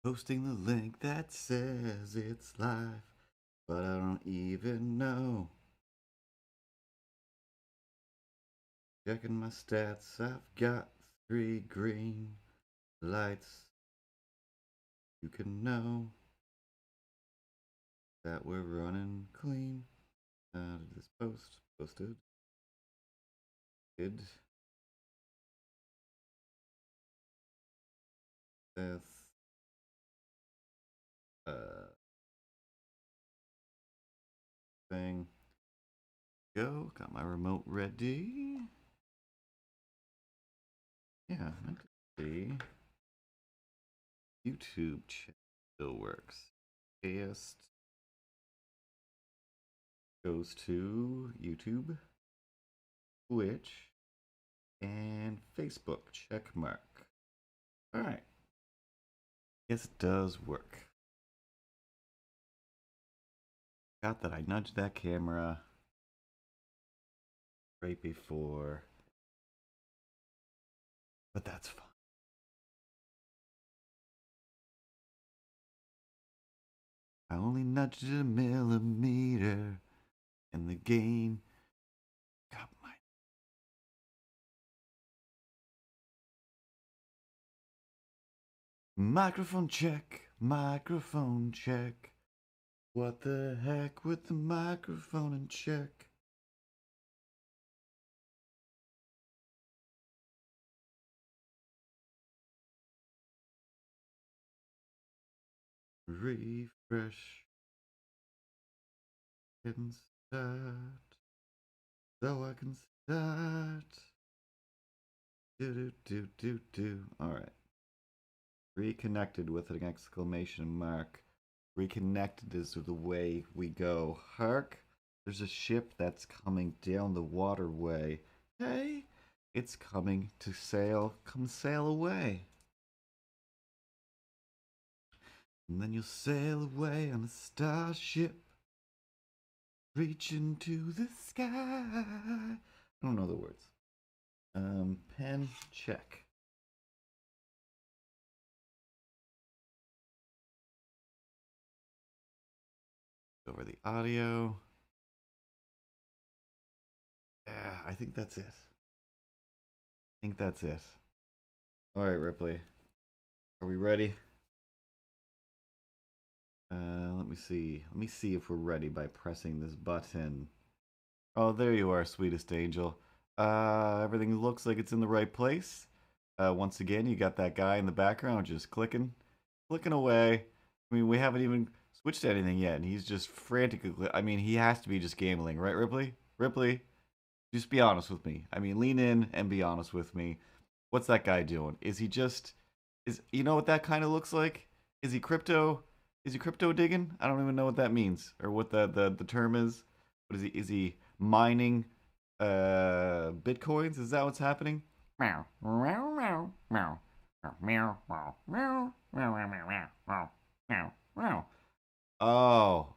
Posting the link that says it's live, but I don't even know. Checking my stats, I've got 3 green lights. You can know that we're running clean. How did this post? Posted. Good. That's thing. Go. Got my remote ready. Yeah, meant to see. YouTube chat still works. Cast goes to YouTube, Twitch, and Facebook. Check mark. All right. Yes, it does work. Got that I nudged that camera right before, but that's fine. I only nudged it a millimeter, and the gain got my. Microphone check, microphone check. What the heck with the microphone in check? Refresh and start. So I can start. Do. Alright. Reconnected with an exclamation mark. Reconnected is the way we go. Hark! There's a ship that's coming down the waterway. Hey! It's coming to sail. Come sail away. And then you'll sail away on a starship, reaching to the sky. I don't know the words. Pen check. Over the audio. Yeah, I think that's it. All right, Ripley. Are we ready? Let me see. Let me see if we're ready by pressing this button. Oh, there you are, sweetest angel. Everything looks like it's in the right place. Once again, you got that guy in the background just clicking away. I mean, we haven't even switched to anything yet, and he's just frantically. I mean, he has to be just gambling, right, Ripley? Ripley, just be honest with me. I mean, lean in and be honest with me. What's that guy doing? Is he just? Is you know what that kind of looks like? Is he crypto? Is he crypto digging? I don't even know what that means or what the term is. What is he? Is he mining bitcoins? Is that what's happening? Meow meow meow meow meow meow meow meow meow meow meow meow. Oh.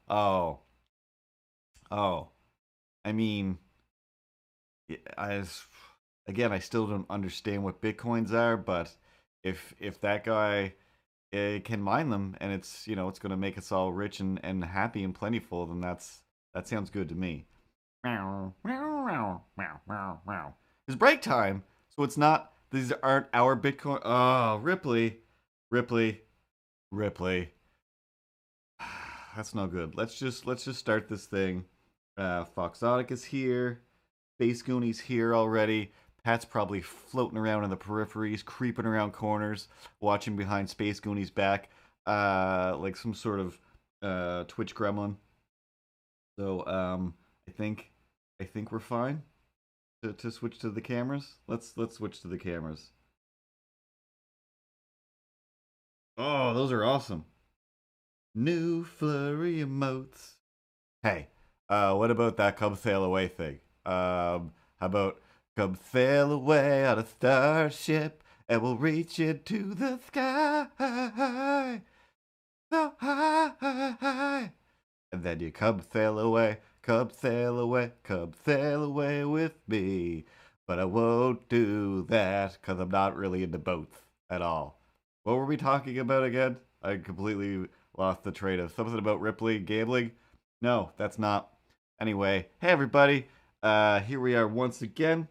I mean, I still don't understand what bitcoins are, but if that guy can mine them and it's it's going to make us all rich and happy and plentiful, then that sounds good to me. Meow meow meow meow meow meow. It's break time, so it's not. These aren't our Bitcoin. Oh, Ripley. That's no good. Let's just start this thing. Foxotic is here. Space Goonie's here already. Pat's probably floating around in the peripheries, creeping around corners, watching behind Space Goonie's back, like some sort of Twitch gremlin. So I think we're fine to switch to the cameras. Let's switch to the cameras. Oh, those are awesome. New flurry emotes. Hey, what about that come sail away thing? How about come sail away on a starship and we'll reach into the sky so high. And then you come sail away with me. But I won't do that because I'm not really into boats at all. What were we talking about again? I completely lost the train of something about Ripley gambling. No, that's not. Anyway, hey everybody. Here we are once again.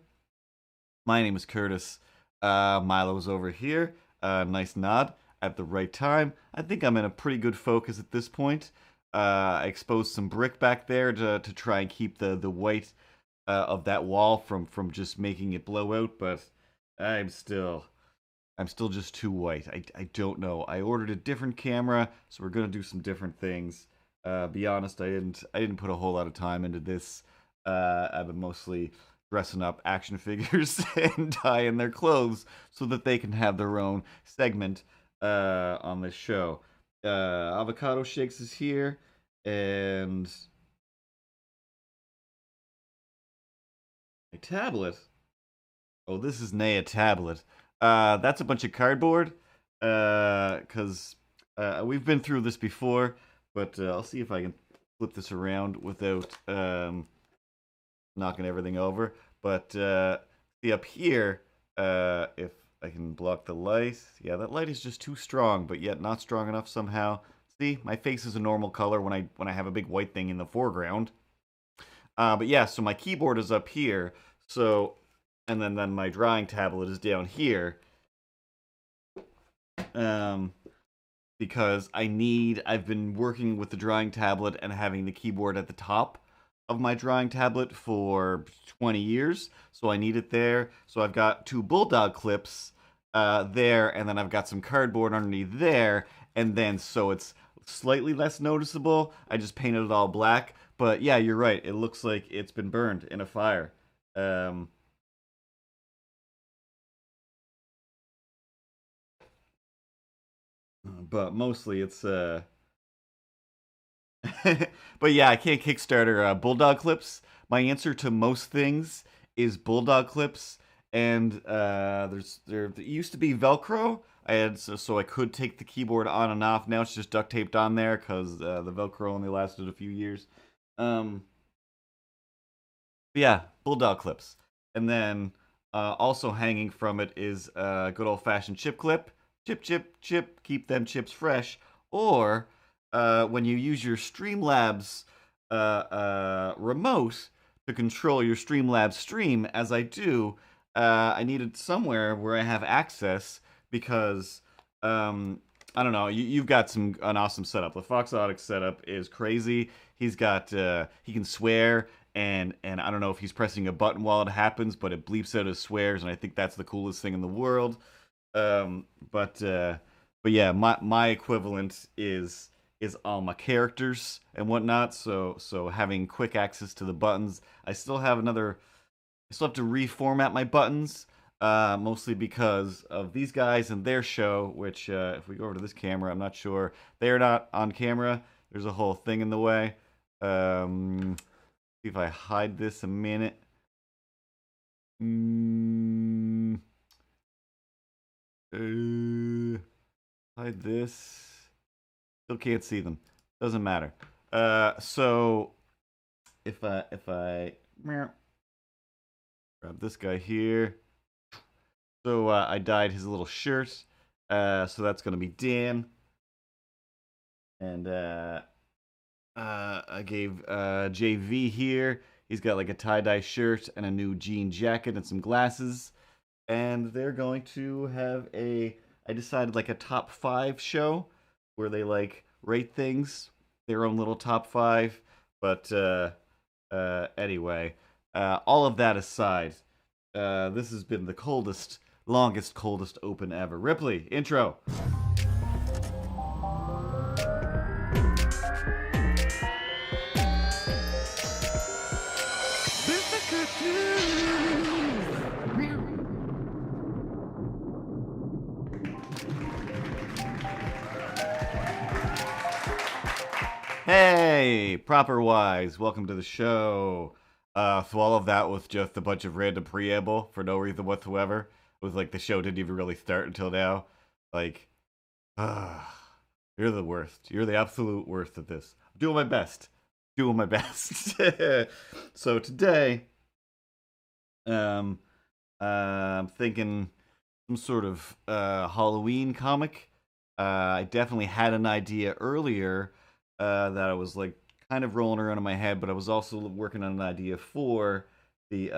My name is Curtis. Milo's over here. Nice nod at the right time. I think I'm in a pretty good focus at this point. I exposed some brick back there to try and keep the white of that wall from just making it blow out, but I'm still just too white. I don't know. I ordered a different camera, so we're gonna do some different things. Be honest, I didn't put a whole lot of time into this. I've been mostly dressing up action figures and dyeing their clothes so that they can have their own segment on this show. Avocado Shakes is here, and a tablet. Oh, this is a tablet. That's a bunch of cardboard. Cause we've been through this before, but I'll see if I can flip this around without knocking everything over. But see up here, if I can block the light. Yeah, that light is just too strong, but yet not strong enough somehow. See, my face is a normal color when I have a big white thing in the foreground. But yeah, so my keyboard is up here. So, and then my drawing tablet is down here. Because I've been working with the drawing tablet and having the keyboard at the top of my drawing tablet for 20 years. So I need it there. So I've got two bulldog clips there, and then I've got some cardboard underneath there. And then so it's slightly less noticeable. I just painted it all black. But yeah, you're right. It looks like it's been burned in a fire. But mostly it's but yeah, I can't Kickstarter bulldog clips. My answer to most things is bulldog clips, and there used to be Velcro. I had so I could take the keyboard on and off. Now it's just duct taped on there because the Velcro only lasted a few years. Um, yeah, bulldog clips, and then also hanging from it is a good old fashioned chip clip. Chip, chip, chip. Keep them chips fresh. Or when you use your Streamlabs remote to control your Streamlabs stream, as I do, I needed somewhere where I have access because I don't know. You've got an awesome setup. The Foxotic setup is crazy. He's got he can swear, and I don't know if he's pressing a button while it happens, but it bleeps out his swears, and I think that's the coolest thing in the world. But yeah, my equivalent is all my characters and whatnot. So having quick access to the buttons, I still have to reformat my buttons, mostly because of these guys and their show. Which if we go over to this camera, I'm not sure they are not on camera. There's a whole thing in the way. See if I hide this a minute. Hide this. Still can't see them. Doesn't matter. So if I grab this guy here. So I dyed his little shirt. So that's gonna be Dan. And I gave JV here. He's got like a tie-dye shirt and a new jean jacket and some glasses. And they're going to have I decided like a top 5 show where they like rate things, their own little top 5. But anyway, all of that aside, this has been the longest, coldest open ever. Ripley, intro. Hey, proper wise, welcome to the show. So all of that was just a bunch of random preamble for no reason whatsoever. It was like the show didn't even really start until now. Like, you're the worst. You're the absolute worst at this. I'm doing my best. Doing my best. So today, I'm thinking some sort of Halloween comic. I definitely had an idea earlier that I was like kind of rolling around in my head, but I was also working on an idea for the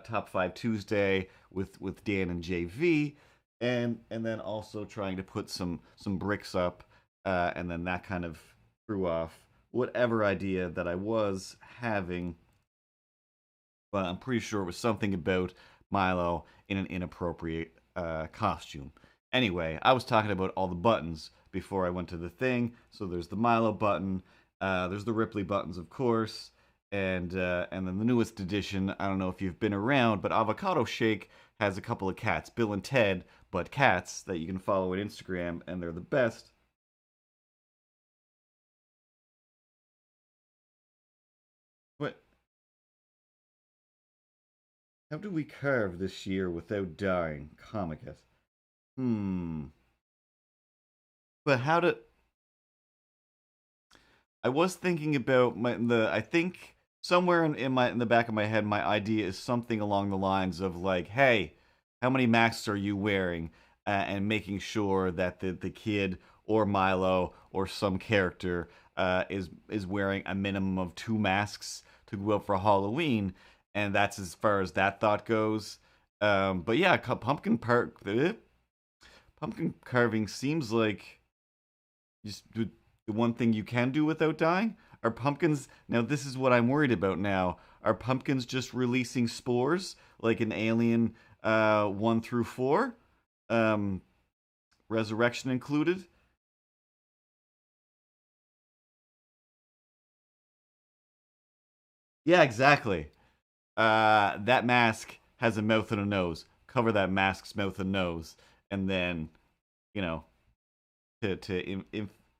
Top 5 Tuesday with Dan and JV, and then also trying to put some bricks up, and then that kind of threw off whatever idea that I was having. But I'm pretty sure it was something about Milo in an inappropriate costume. Anyway, I was talking about all the buttons before I went to the thing. So there's the Milo button, there's the Ripley buttons, of course, and then the newest edition. I don't know if you've been around, but Avocado Shake has a couple of cats, Bill and Ted, but cats that you can follow on Instagram, and they're the best. What? How do we carve this year without dying? Comicus. Hmm. But how to? I was thinking about I think somewhere in the back of my head, my idea is something along the lines of like, hey, how many masks are you wearing? And making sure that the kid or Milo or some character is wearing a minimum of 2 masks to go out for Halloween, and that's as far as that thought goes. But yeah, pumpkin carving seems like just the one thing you can do without dying. Are pumpkins now? This is what I'm worried about now. Are pumpkins just releasing spores like in Alien 1 through 4, um, Resurrection included? Yeah, exactly. That mask has a mouth and a nose. Cover that mask's mouth and nose, and then you know to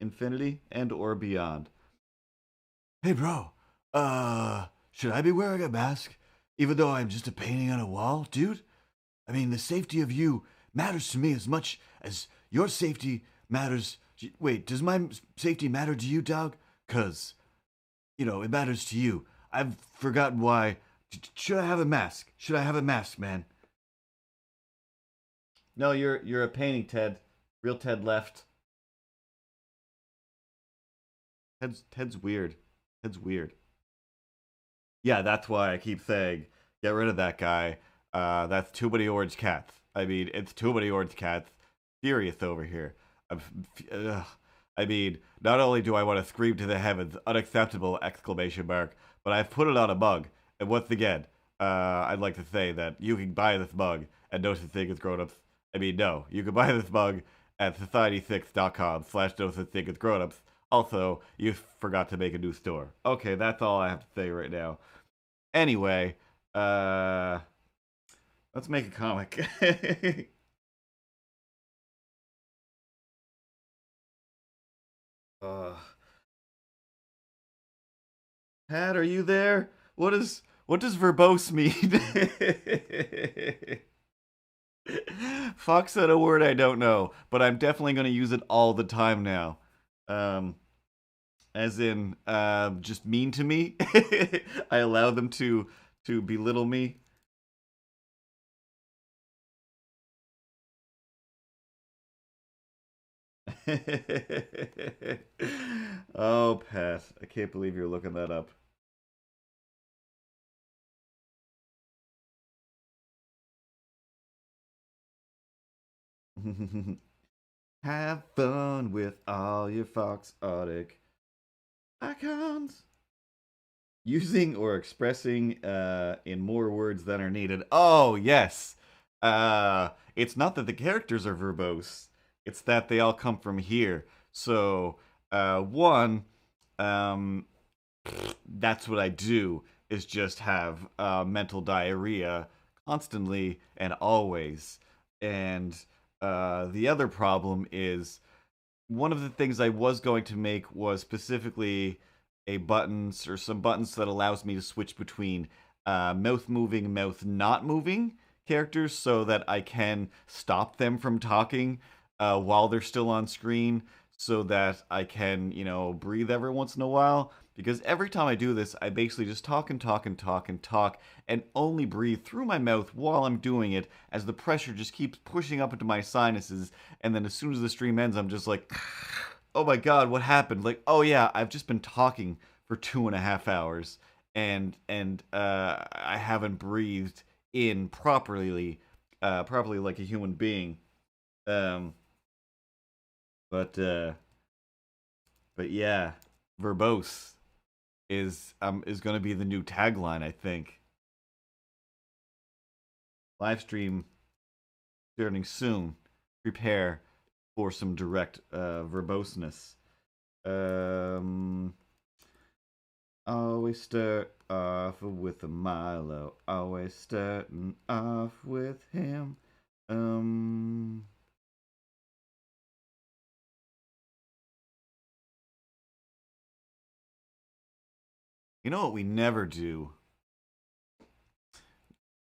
infinity and or beyond. Hey, bro. Should I be wearing a mask, even though I'm just a painting on a wall, dude? I mean, the safety of you matters to me as much as your safety matters. Wait, does my safety matter to you, dog? Cause it matters to you. I've forgotten why. Should I have a mask? Should I have a mask, man? No, you're a painting, Ted. Real Ted left. Ted's weird. Ted's weird. Yeah, that's why I keep saying get rid of that guy. That's too many orange cats. I mean, it's too many orange cats. Furious over here. I'm, I mean, not only do I want to scream to the heavens, unacceptable exclamation mark, but I've put it on a mug. And once again, I'd like to say that you can buy this mug and no such thing as grown-ups. I mean, no, you can buy this mug at society6.com/no such thing as grown-ups. Also, you forgot to make a new store. Okay, that's all I have to say right now. Anyway, uh, let's make a comic. uh, Pat, are you there? What does verbose mean? Fox said a word I don't know, but I'm definitely going to use it all the time now. Um, as in, just mean to me. I allow them to belittle me. Oh, Pat, I can't believe you're looking that up. Have fun with all your Fox Arctic icons. Using or expressing in more words than are needed. Oh, yes. It's not that the characters are verbose, it's that they all come from here. So, one, um, that's what I do is just have mental diarrhea constantly and always. And the other problem is one of the things I was going to make was specifically a buttons or some buttons that allows me to switch between mouth moving, mouth not moving characters so that I can stop them from talking while they're still on screen. so that I can, breathe every once in a while. Because every time I do this, I basically just talk and talk and talk and talk and only breathe through my mouth while I'm doing it as the pressure just keeps pushing up into my sinuses. And then as soon as the stream ends, I'm just like, oh my God, what happened? Like, oh yeah, I've just been talking for 2.5 hours and I haven't breathed in properly like a human being. Um, but but yeah, verbose is going to be the new tagline, I think. Live stream starting soon. Prepare for some direct verboseness. Um, Always start off with a Milo. Always starting off with him. You know what we never do?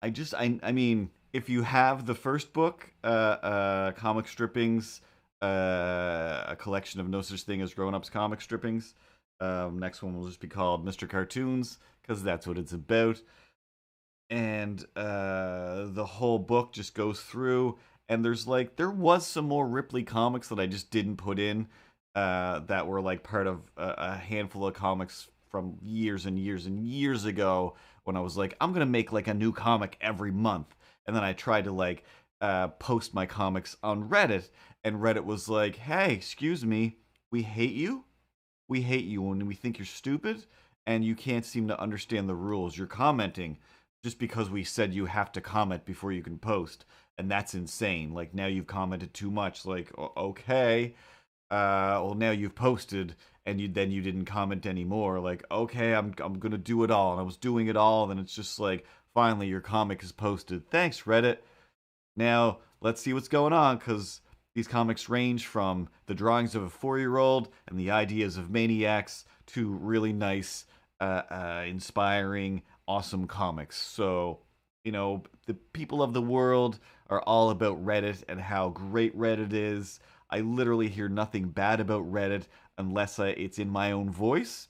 I mean, if you have the first book, comic strippings, a collection of no such thing as grown-ups comic strippings. Next one will just be called MrCurtoons because that's what it's about. And the whole book just goes through, and there was some more Ripley comics that I just didn't put in, that were like part of a handful of comics from years and years and years ago when I was like, I'm gonna make like a new comic every month, and then I tried to like post my comics on Reddit, and Reddit was like, hey, excuse me, we hate you, and we think you're stupid, and you can't seem to understand the rules. You're commenting just because we said you have to comment before you can post, and that's insane. Like, now you've commented too much. Like, okay, well, now you've posted, and you didn't comment anymore. Like, okay, I'm gonna do it all, and I was doing it all, and then it's just like, finally your comic is posted. Thanks, Reddit. Now let's see what's going on, because these comics range from the drawings of a 4-year-old and the ideas of maniacs to really nice, inspiring, awesome comics. So, the people of the world are all about Reddit and how great Reddit is. I literally hear nothing bad about Reddit unless it's in my own voice,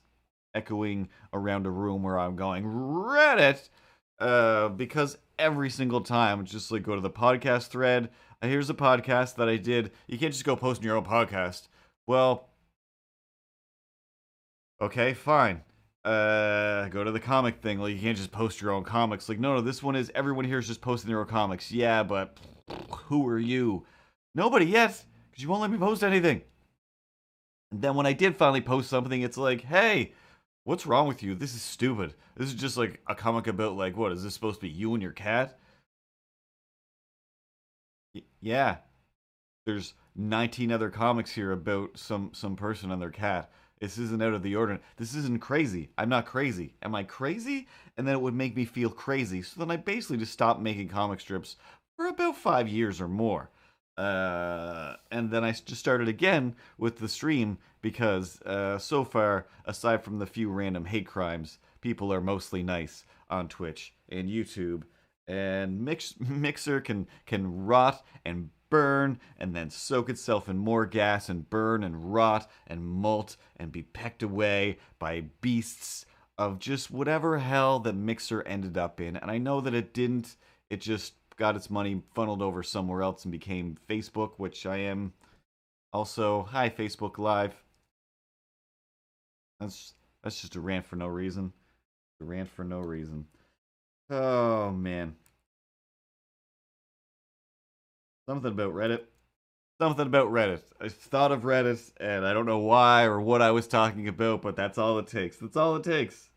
echoing around a room where I'm going, Reddit! Because every single time, just like go to the podcast thread. Here's a podcast that I did. You can't just go post in your own podcast. Well, okay, fine. Go to the comic thing. Like, you can't just post your own comics. Like, no, this one is everyone here is just posting their own comics. Yeah, but who are you? Nobody yet, because you won't let me post anything. And then when I did finally post something, it's like, hey, what's wrong with you? This is stupid. This is just like a comic about, like, what is this supposed to be? You and your cat? Yeah, there's 19 other comics here about some person and their cat. This isn't out of the ordinary. This isn't crazy. I'm not crazy. Am I crazy? And then it would make me feel crazy. So then I basically just stopped making comic strips for about 5 years or more. And then I just started again with the stream because so far, aside from the few random hate crimes, people are mostly nice on Twitch and YouTube. And Mixer can rot and burn and then soak itself in more gas and burn and rot and molt and be pecked away by beasts of just whatever hell that Mixer ended up in. And I know that it didn't. It just got its money funneled over somewhere else and became Facebook, which I am also. Hi, Facebook Live. That's just a rant for no reason. A rant for no reason. Oh man. Something about Reddit. Something about Reddit. I thought of Reddit, and I don't know why or what I was talking about, but that's all it takes. That's all it takes.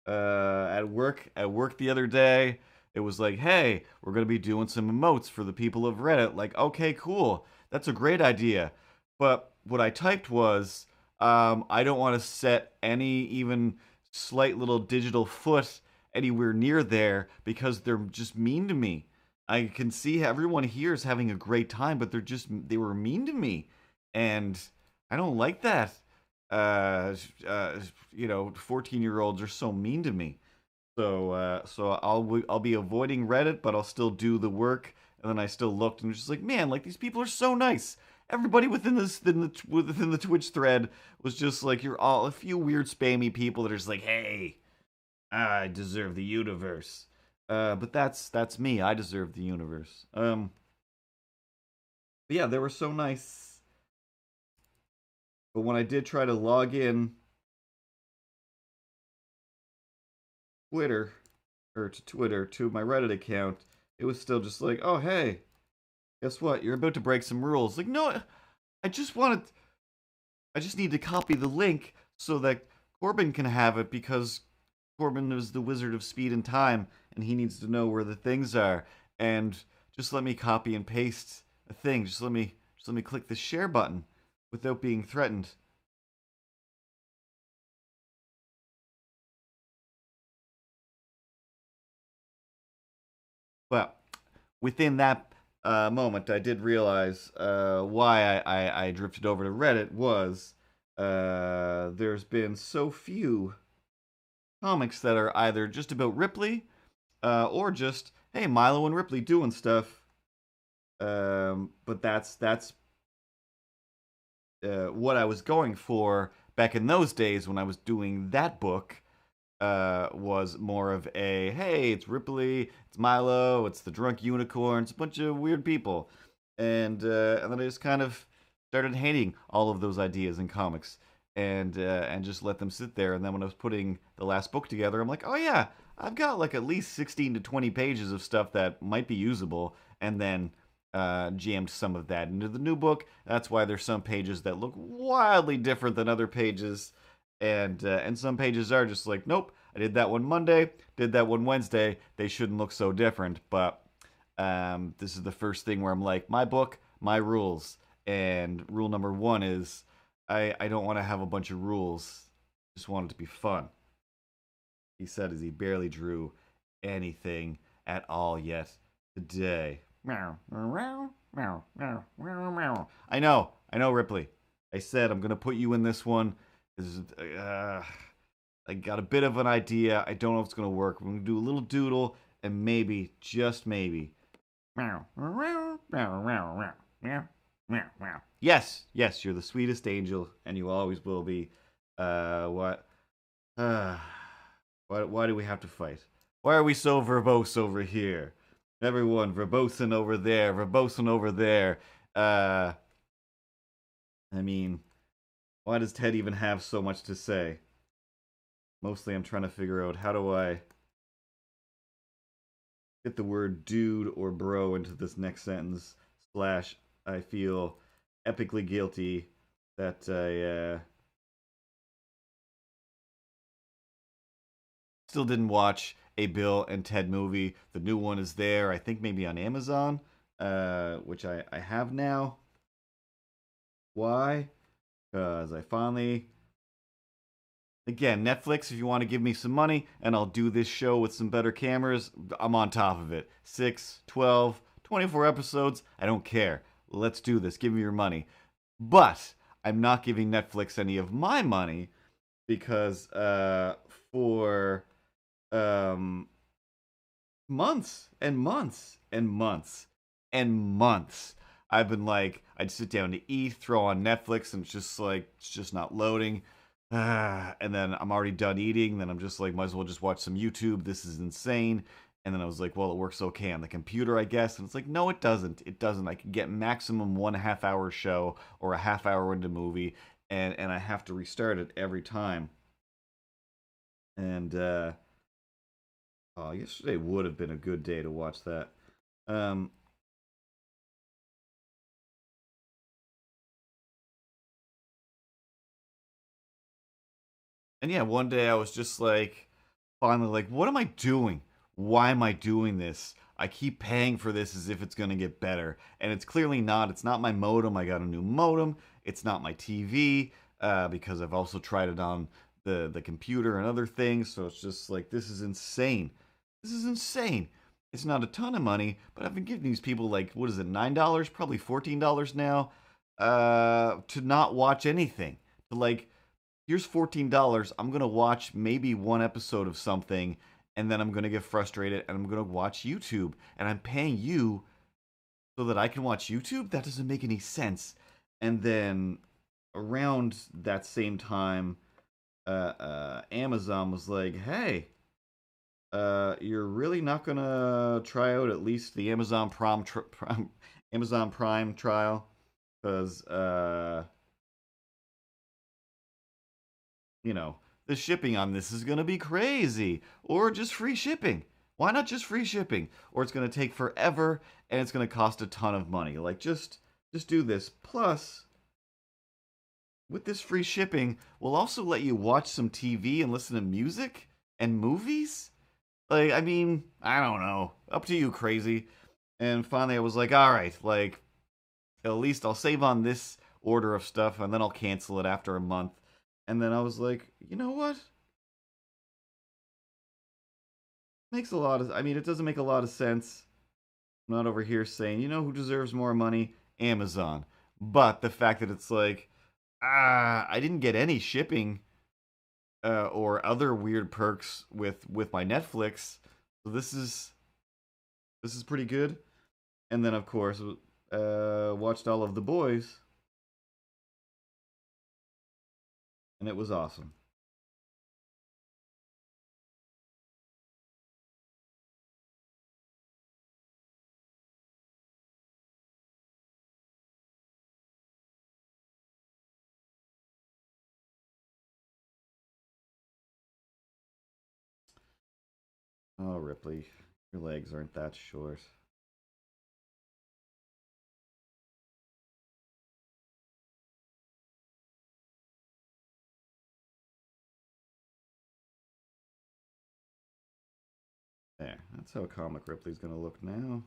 At work the other day, it was like, hey, we're gonna be doing some emotes for the people of Reddit. Like, okay, cool. That's a great idea. But what I typed was, I don't want to set any even slight little digital foot anywhere near there because they're just mean to me. I can see everyone here is having a great time, but they were mean to me, and I don't like that. 14-year-olds are so mean to me. So I'll be avoiding Reddit, but I'll still do the work. And then I still looked and was just like, man, like these people are so nice. everybody within the Twitch thread was just like, you're all a few weird spammy people that are just like, hey, I deserve the universe. But that's me. I deserve the universe. But yeah, they were so nice. But when I did try to log in Twitter to my Reddit account, it was still just like, oh hey, guess what? You're about to break some rules. Like, no, I just need to copy the link so that Corbin can have it because Corbin is the wizard of speed and time, and he needs to know where the things are. And just let me copy and paste a thing. Just let me click the share button without being threatened. Well, within that moment, I did realize why I drifted over to Reddit was there's been so few comics that are either just about Ripley or just, hey, Milo and Ripley doing stuff. But that's what I was going for back in those days when I was doing that book. Was more of a, hey, it's Ripley, it's Milo, it's the drunk unicorn, it's a bunch of weird people, and then I just kind of started hating all of those ideas in comics, and just let them sit there. And then when I was putting the last book together, I'm like, oh yeah, I've got like at least 16 to 20 pages of stuff that might be usable, and then jammed some of that into the new book. That's why there's some pages that look wildly different than other pages. And some pages are just like, nope, I did that one Monday, did that one Wednesday. They shouldn't look so different. But this is the first thing where I'm like, my book, my rules. And rule number one is I don't want to have a bunch of rules. Just want it to be fun. He said as he barely drew anything at all yet today. I know, Ripley. I said I'm gonna put you in this one. I got a bit of an idea. I don't know if it's going to work. We're going to do a little doodle, and maybe, just maybe. Yes, you're the sweetest angel, and you always will be. What? Why do we have to fight? Why are we so verbose over here? Everyone, verbosing over there, verbosing over there. I mean, why does Ted even have so much to say? Mostly I'm trying to figure out, how do I get the word dude or bro into this next sentence, / I feel epically guilty that I still didn't watch a Bill and Ted movie. The new one is there, I think maybe on Amazon, which I have now. Why? Because I finally... Again, Netflix, if you want to give me some money and I'll do this show with some better cameras, I'm on top of it. 6, 12, 24 episodes, I don't care. Let's do this. Give me your money. But I'm not giving Netflix any of my money because for months and months and months and months, I've been like, I'd sit down to eat, throw on Netflix, and it's just not loading. And then I'm already done eating. Then I'm just like, might as well just watch some YouTube. This is insane. And then I was like, well, it works okay on the computer, I guess. And it's like, no, it doesn't. It doesn't. I can get maximum 1.5 hour show or a half hour into movie, and I have to restart it every time. And yesterday would have been a good day to watch that. And yeah, one day I was just like, finally, like, what am I doing? Why am I doing this? I keep paying for this as if it's going to get better. And it's clearly not. It's not my modem. I got a new modem. It's not my TV because I've also tried it on the computer and other things. So it's just like, this is insane. This is insane. It's not a ton of money, but I've been giving these people like, what is it, $9? Probably $14 now to not watch anything. To like, here's $14. I'm going to watch maybe one episode of something, and then I'm going to get frustrated, and I'm going to watch YouTube. And I'm paying you so that I can watch YouTube? That doesn't make any sense. And then around that same time, Amazon was like, "Hey, you're really not gonna try out at least the Amazon Prime trial, because you know the shipping on this is gonna be crazy, or just free shipping. Why not just free shipping? Or it's gonna take forever and it's gonna cost a ton of money. Like just do this. Plus, with this free shipping, we'll also let you watch some TV and listen to music and movies. Like, I mean, I don't know. Up to you, crazy." And finally, I was like, all right, like, at least I'll save on this order of stuff and then I'll cancel it after a month. And then I was like, you know what? Makes a lot of, I mean, it doesn't make a lot of sense. I'm not over here saying, you know who deserves more money? Amazon. But the fact that it's like, I didn't get any shipping or other weird perks with my Netflix. So this is pretty good. And then of course, watched all of The Boys, and it was awesome. Oh, Ripley, your legs aren't that short. There, that's how comic Ripley's gonna look now.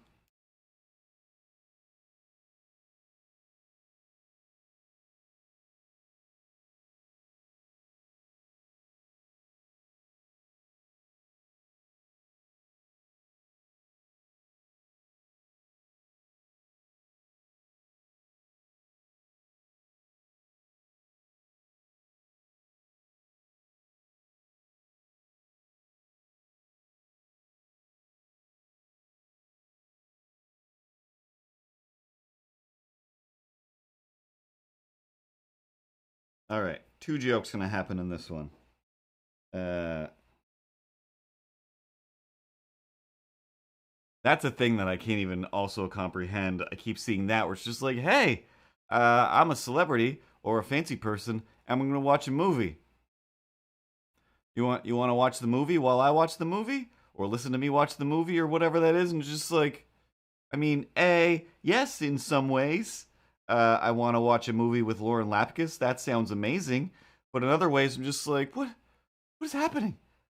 All right, two jokes gonna happen in this one. Uh, that's a thing that I can't even also comprehend. I keep seeing that where it's just like, hey, I'm a celebrity or a fancy person, and I'm gonna watch a movie. You want to watch the movie while I watch the movie, or listen to me watch the movie, or whatever that is, and just like, I mean, yes, in some ways, I want to watch a movie with Lauren Lapkus. That sounds amazing, but in other ways, I'm just like, what is happening?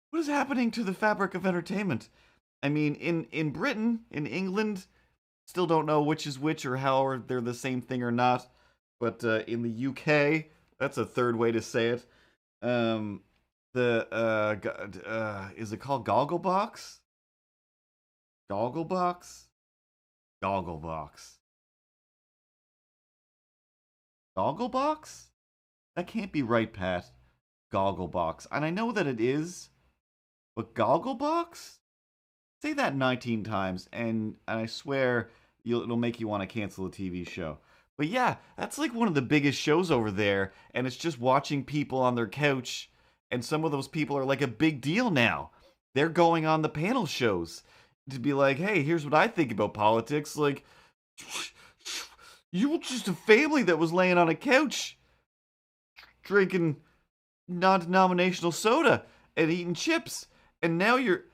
What is happening to the fabric of entertainment? I mean, in Britain, in England, still don't know which is which or how they're the same thing or not. But in the UK, that's a third way to say it. Um, the is it called Gogglebox? Gogglebox? Gogglebox. Gogglebox? That can't be right, Pat. Gogglebox. And I know that it is, but Gogglebox? Say that 19 times, and I swear it'll make you want to cancel a TV show. But yeah, that's like one of the biggest shows over there, and it's just watching people on their couch, and some of those people are like a big deal now. They're going on the panel shows to be like, hey, here's what I think about politics. Like, you were just a family that was laying on a couch drinking non denominational soda and eating chips, and now you're.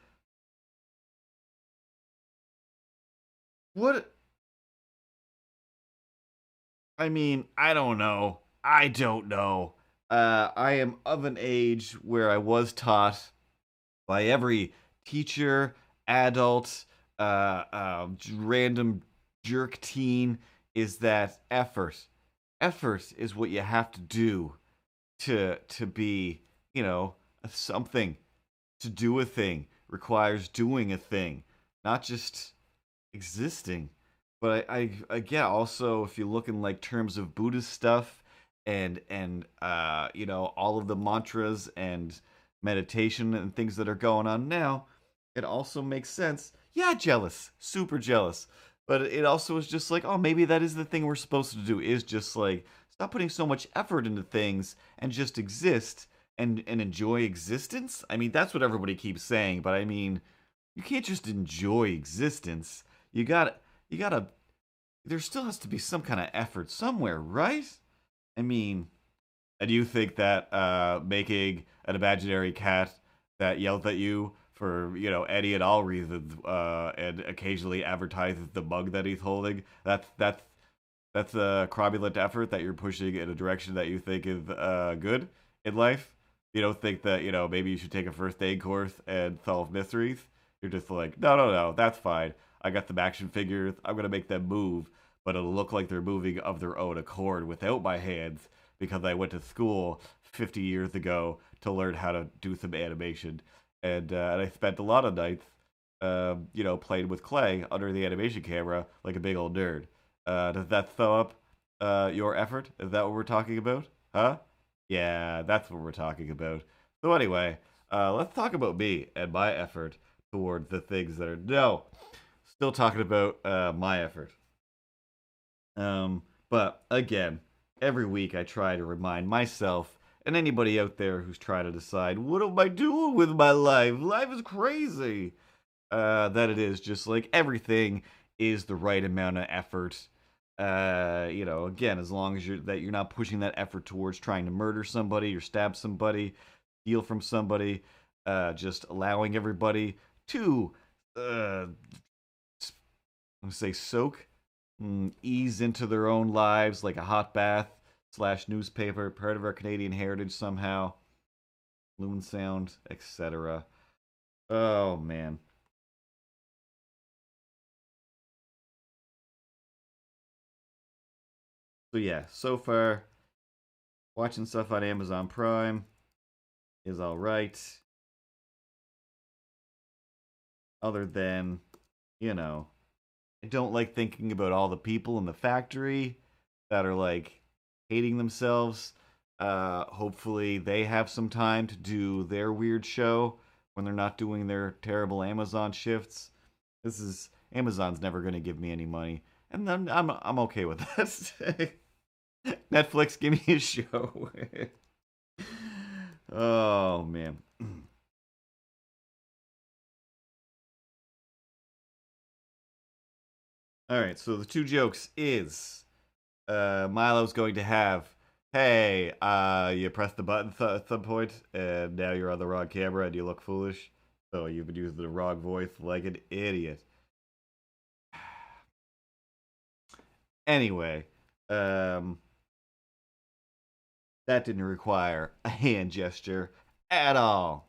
What? I mean, I don't know. I don't know. I am of an age where I was taught by every teacher, adult, random jerk teen is that effort. Effort is what you have to do to be, something. To do a thing requires doing a thing, not just existing. But I get also if you look in like terms of Buddhist stuff and all of the mantras and meditation and things that are going on now, it also makes sense. Yeah, jealous, super jealous. But it also is just like, oh, maybe that is the thing we're supposed to do, is just like stop putting so much effort into things and just exist and enjoy existence. I mean, that's what everybody keeps saying, but I mean, you can't just enjoy existence. You gotta there still has to be some kind of effort somewhere, right? I mean, and you think that making an imaginary cat that yells at you for, any and all reasons, and occasionally advertises the mug that he's holding, that's a cromulent effort that you're pushing in a direction that you think is good in life. You don't think that, maybe you should take a first aid course and solve mysteries. You're just like, no, no, no, that's fine. I got some action figures. I'm going to make them move, but it'll look like they're moving of their own accord without my hands because I went to school 50 years ago to learn how to do some animation. And I spent a lot of nights, playing with clay under the animation camera like a big old nerd. Does that throw up your effort? Is that what we're talking about? Huh? Yeah, that's what we're talking about. So anyway, let's talk about me and my effort towards the things that are no. Still talking about my effort. But again, every week I try to remind myself and anybody out there who's trying to decide what am I doing with my life? Life is crazy. That it is just like everything is the right amount of effort. Again, as long as you're not pushing that effort towards trying to murder somebody or stab somebody, steal from somebody, just allowing everybody to I'm gonna say soak, ease into their own lives like a hot bath slash newspaper, part of our Canadian heritage somehow, loon sound, etc. Oh man. So yeah, so far watching stuff on Amazon Prime is all right. Other than, you know, I don't like thinking about all the people in the factory that are like hating themselves. Hopefully they have some time to do their weird show when they're not doing their terrible Amazon shifts. This is Amazon's never going to give me any money, and I'm okay with that. Netflix, give me a show. Oh man. All right, so the two jokes is Milo's going to have, hey, you pressed the button at some point, and now you're on the wrong camera and you look foolish. So you've been using the wrong voice like an idiot. Anyway, um, that didn't require a hand gesture at all.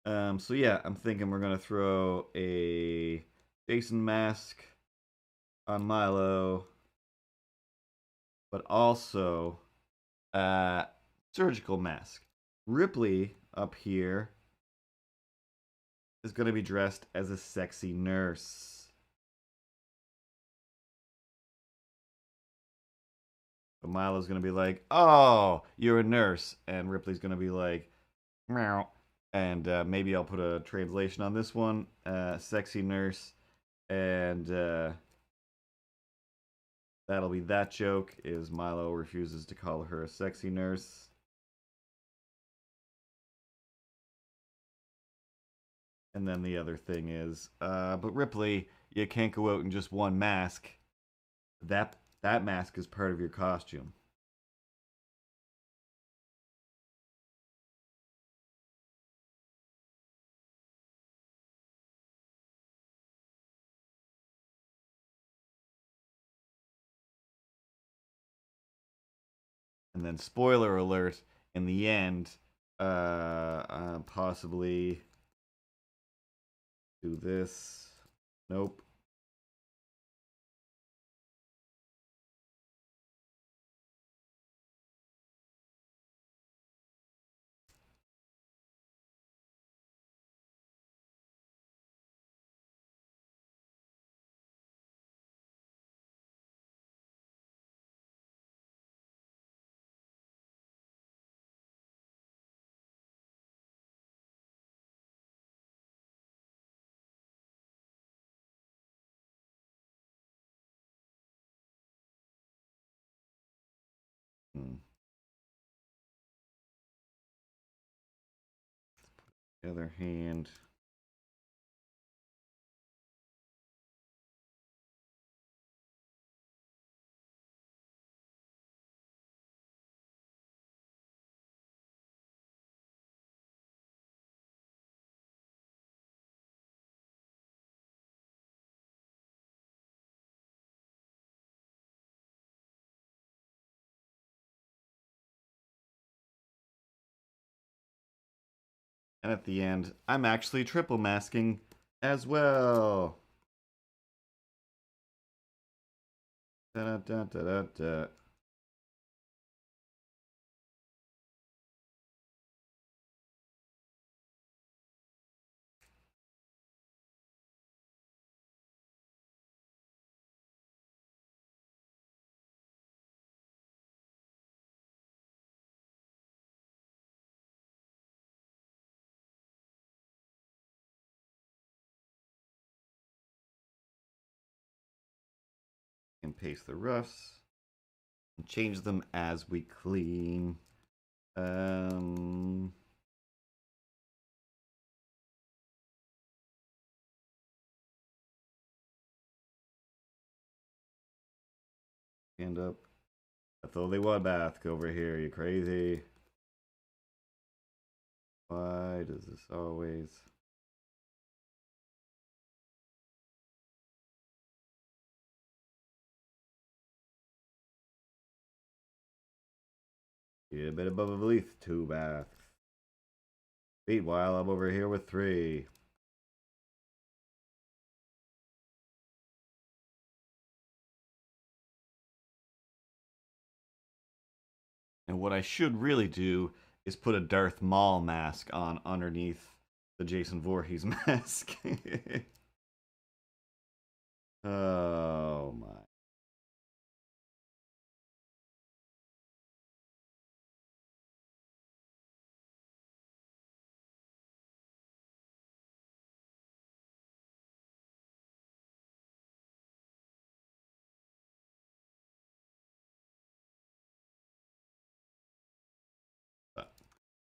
So yeah, I'm thinking we're gonna throw a Jason mask on Milo, but also uh surgical mask. Ripley up here is gonna be dressed as a sexy nurse. But Milo's gonna be like, "Oh, you're a nurse," and Ripley's gonna be like, "Meow." And maybe I'll put a translation on this one. Sexy nurse, and that'll be that joke. Is Milo refuses to call her a sexy nurse. And then the other thing is, but Ripley, you can't go out in just one mask. That mask is part of your costume. And then, spoiler alert, in the end, possibly do this. Nope. The other hand. And at the end, I'm actually triple masking as well. Da, da, da, da, da. And paste the roughs. And change them as we clean. Stand up. That's all they want, Bath. Over here, you crazy. Why does this always... Yeah, a bit above a belief. 2 baths. Meanwhile, I'm over here with 3. And what I should really do is put a Darth Maul mask on underneath the Jason Voorhees mask. Oh my.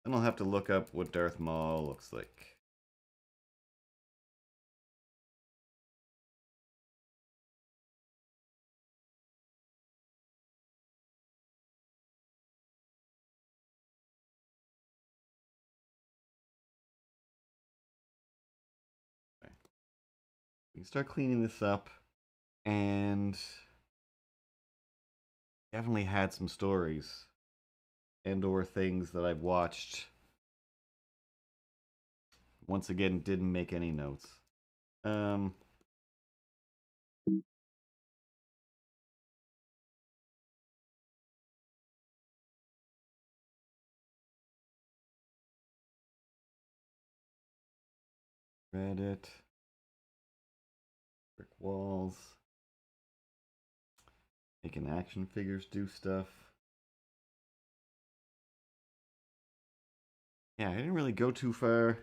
Then I'll have to look up what Darth Maul looks like. Okay. We can start cleaning this up, and definitely had some stories and or things that I've watched. Once again, didn't make any notes. Reddit. Brick walls. Making action figures do stuff. Yeah, I didn't really go too far.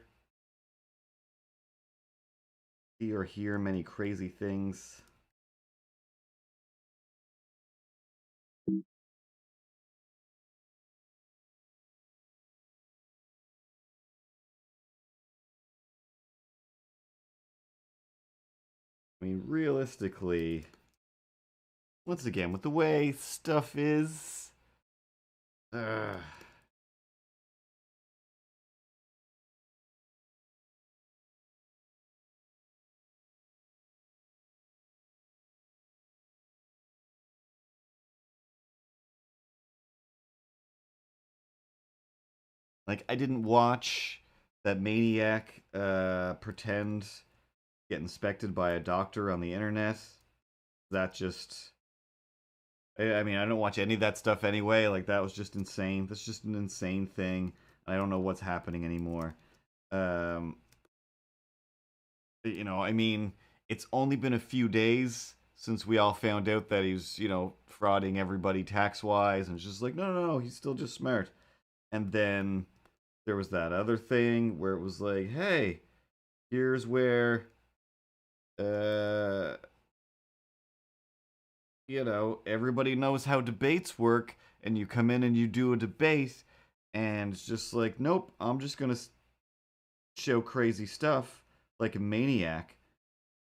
See or hear many crazy things. I mean, realistically, once again, with the way stuff is, like, I didn't watch that maniac pretend get inspected by a doctor on the internet. That just... I mean, I don't watch any of that stuff anyway. Like, that was just insane. That's just an insane thing. I don't know what's happening anymore. You know, I mean, it's only been a few days since we all found out that he's, you know, frauding everybody tax-wise, and it's just like, no, he's still just smart. And then there was that other thing where it was like, hey, here's where, you know, everybody knows how debates work, and you come in and you do a debate, and it's just like, nope, I'm just gonna show crazy stuff like a maniac.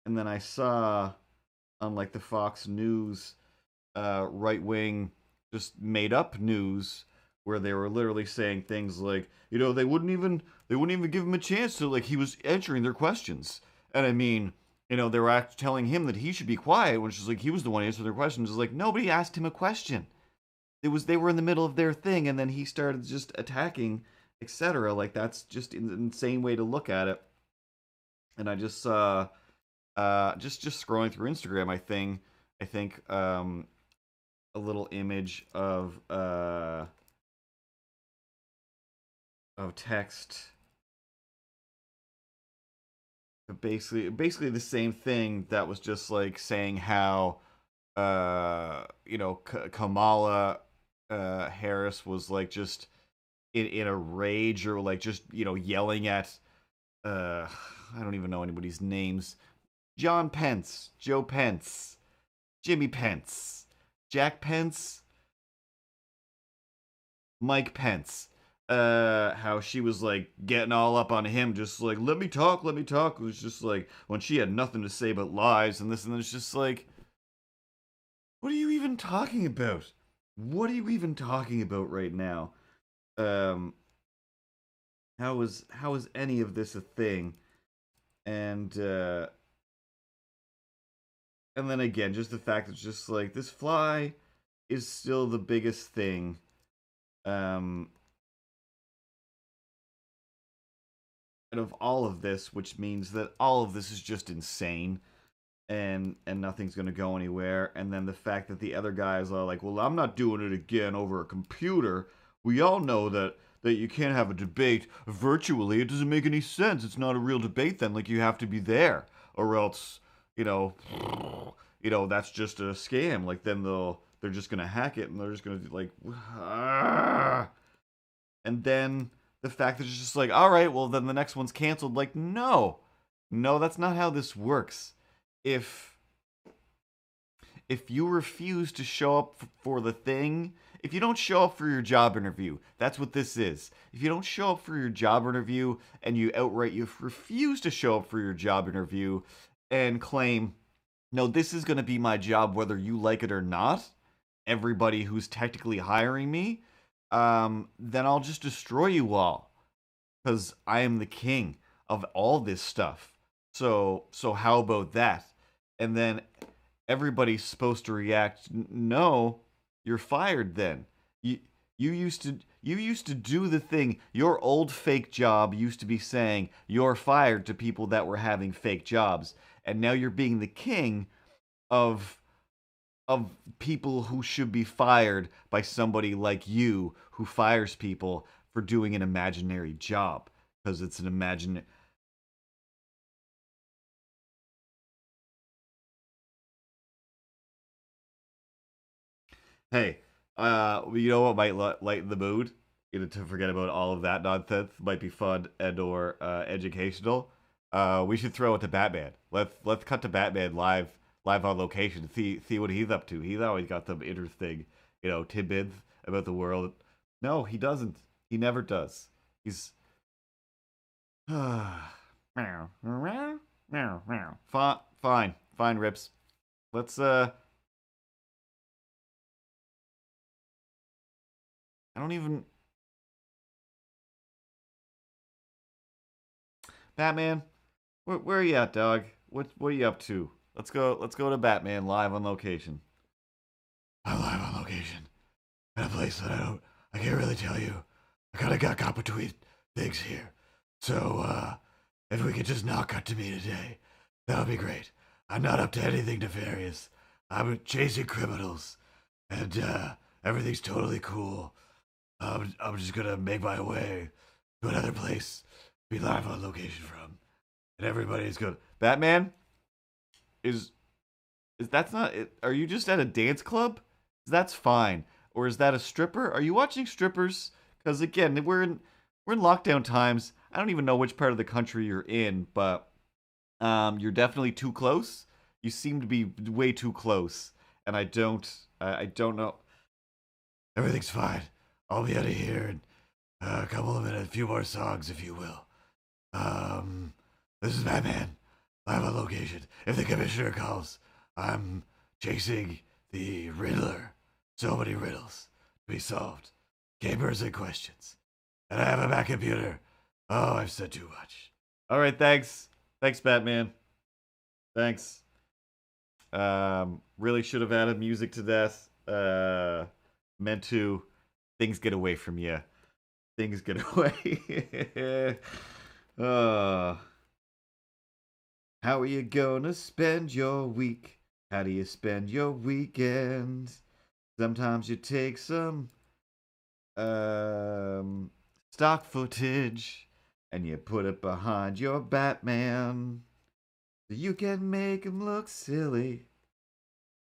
And then I saw on like the Fox News right wing just made up news where they were literally saying things like, you know, they wouldn't even give him a chance to, like, he was answering their questions. And I mean, you know, they were telling him that he should be quiet, which is like he was the one answering their questions. It's like nobody asked him a question. They were in the middle of their thing, and then he started just attacking, etc. Like that's just an insane way to look at it. And I just saw just scrolling through Instagram, I think a little image of text, basically the same thing that was just like saying how you know, Kamala Harris was like just in a rage, or like just, you know, yelling at I don't even know anybody's names. John Pence, Joe Pence, Jimmy Pence, Jack Pence, Mike Pence. How she was like getting all up on him, just like, let me talk, let me talk. It was just like when she had nothing to say but lies and this, and it's just like, what are you even talking about? What are you even talking about right now? How is any of this a thing? And then again, just the fact that it's just like this fly is still the biggest thing. Out of all of this, which means that all of this is just insane, and nothing's gonna go anywhere. And then the fact that the other guys are like, well, I'm not doing it again over a computer. We all know that you can't have a debate virtually. It doesn't make any sense. It's not a real debate then. Like, you have to be there, or else, you know, that's just a scam. Like, then they're just gonna hack it, and they're just gonna be like, ah. And then the fact that it's just like, all right, well, then the next one's canceled. Like, no, that's not how this works. If you refuse to show up for the thing, if you don't show up for your job interview, that's what this is. If you don't show up for your job interview and you refuse to show up for your job interview and claim, no, this is going to be my job whether you like it or not, everybody who's technically hiring me, then I'll just destroy you all, because I am the king of all this stuff. So how about that? And then everybody's supposed to react, no, you're fired then. You used to do the thing. Your old fake job used to be saying you're fired to people that were having fake jobs. And now you're being the king of people who should be fired by somebody like you, who fires people for doing an imaginary job, because it's an imaginary. Hey, you know what might lighten the mood? You know, to forget about all of that nonsense, might be fun and or educational. We should throw it to Batman. Let's cut to Batman live on location. See what he's up to. He's always got some interesting, you know, tidbits about the world. No, he doesn't. He never does. He's fine, Rips. Let's I don't even. Batman, where are you at, dog? What are you up to? Let's go to Batman live on location. I'm live on location in a place that I can't really tell you. I kind of got caught between things here. So if we could just not cut to me today, that would be great. I'm not up to anything nefarious. I'm chasing criminals, and everything's totally cool. I'm just gonna make my way to another place, be live on location from, and everybody's good. Batman, is that's not it? Are you just at a dance club? That's fine. Or is that a stripper? Are you watching strippers? Because again, we're in lockdown times. I don't even know which part of the country you're in, but you're definitely too close. You seem to be way too close, and I don't know. Everything's fine. I'll be out of here in a couple of minutes. A few more songs, if you will. This is Batman. Live on location. If the commissioner calls, I'm chasing the Riddler. So many riddles to be solved. Gamers and questions. And I have a Mac computer. Oh, I've said too much. All right, thanks. Thanks, Batman. Thanks. Really should have added music to that. Meant to. Things get away from you. Things get away. How are you gonna spend your week? How do you spend your weekend? Sometimes you take some stock footage and you put it behind your Batman so you can make him look silly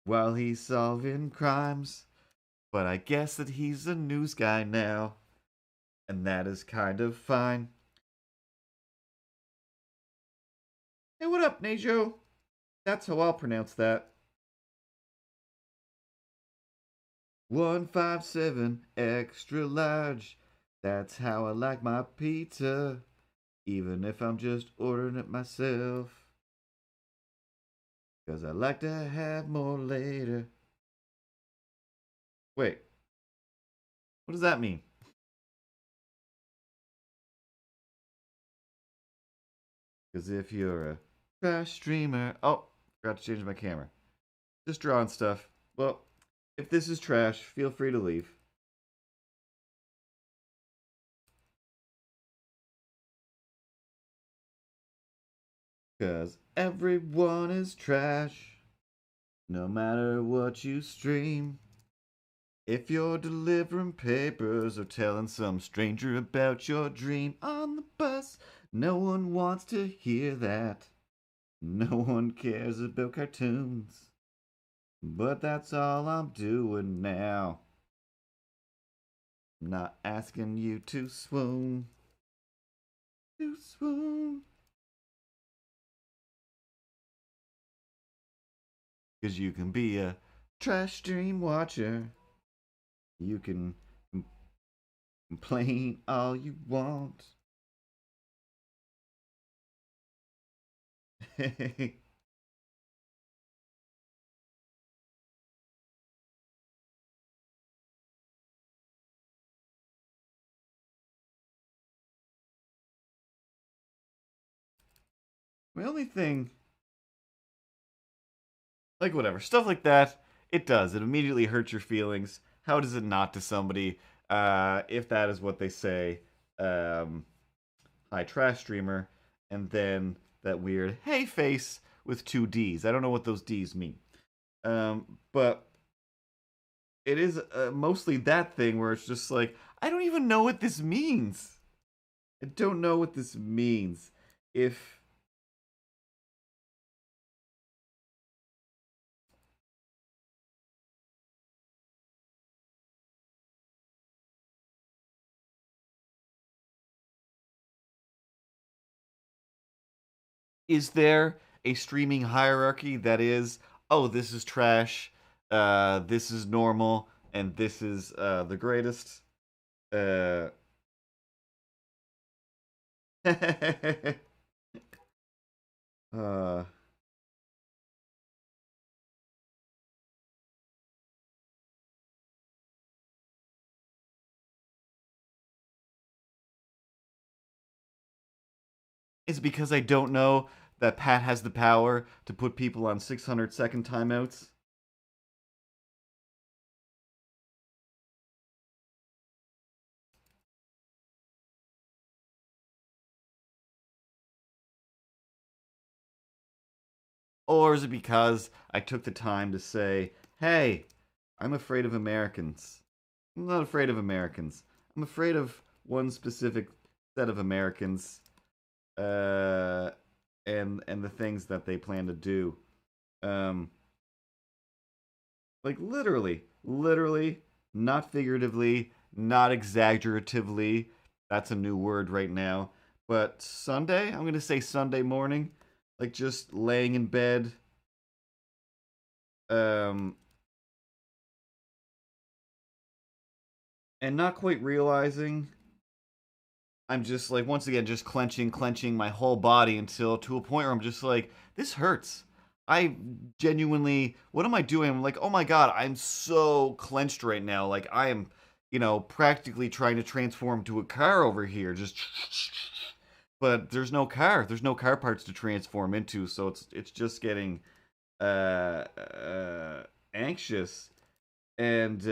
while he's solving crimes. But I guess that he's a news guy now, and that is kind of fine. Hey, what up, Nejo? That's how I'll pronounce that. 157 extra large. That's how I like my pizza, even if I'm just ordering it myself. 'Cause I like to have more later. Wait. What does that mean? Because if you're a trash streamer... Oh, forgot to change my camera. Just drawing stuff. Well, if this is trash, feel free to leave. Because everyone is trash, no matter what you stream. If you're delivering papers or telling some stranger about your dream on the bus, no one wants to hear that. No one cares about cartoons. But that's all I'm doing now. I'm not asking you to swoon. To swoon. Because you can be a trash stream watcher. You can complain all you want. The only thing, like whatever, stuff like that, it does. It immediately hurts your feelings. How does it not to somebody if that is what they say? Hi, trash streamer, and then that weird hey face with two D's. I don't know what those D's mean. But it is mostly that thing where it's just like, I don't even know what this means. I don't know what this means. If is there a streaming hierarchy that is, oh, this is trash, this is normal, and this is the greatest? Uh, uh, is it because I don't know that Pat has the power to put people on 600-second timeouts? Or is it because I took the time to say, hey, I'm afraid of Americans? I'm not afraid of Americans. I'm afraid of one specific set of Americans, uh, and the things that they plan to do. Um, like literally, not figuratively, not exaggeratively. That's a new word right now. But Sunday, I'm gonna say Sunday morning, like just laying in bed, um, and not quite realizing I'm just like once again just clenching my whole body until to a point where I'm just like, this hurts. I genuinely, what am I doing? I'm like, oh my god, I'm so clenched right now. Like I am, practically trying to transform to a car over here. Just, but there's no car. There's no car parts to transform into, so it's just getting uh, uh anxious and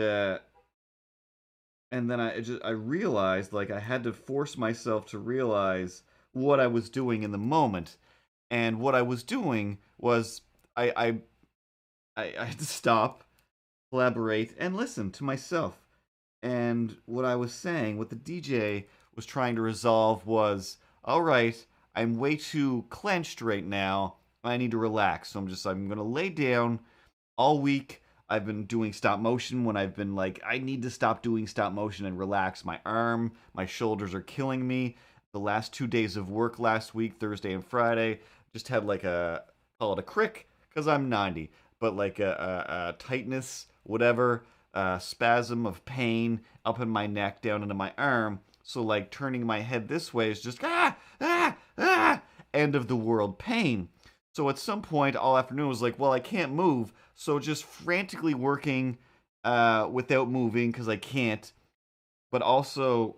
and then I realized like I had to force myself to realize what I was doing in the moment, and what I was doing was I I had to stop, collaborate, and listen to myself. And what I was saying, what the DJ was trying to resolve was, all right, I'm way too clenched right now. I need to relax. So I'm gonna lay down all week. I've been doing stop motion when I've been like, I need to stop doing stop motion and relax. My arm, my shoulders are killing me. The last 2 days of work last week, Thursday and Friday, just had like call it a crick, because I'm 90, but like a tightness, whatever, spasm of pain up in my neck, down into my arm. So like turning my head this way is just, end of the world pain. So at some point all afternoon was like, well, I can't move. So just frantically working without moving because I can't, but also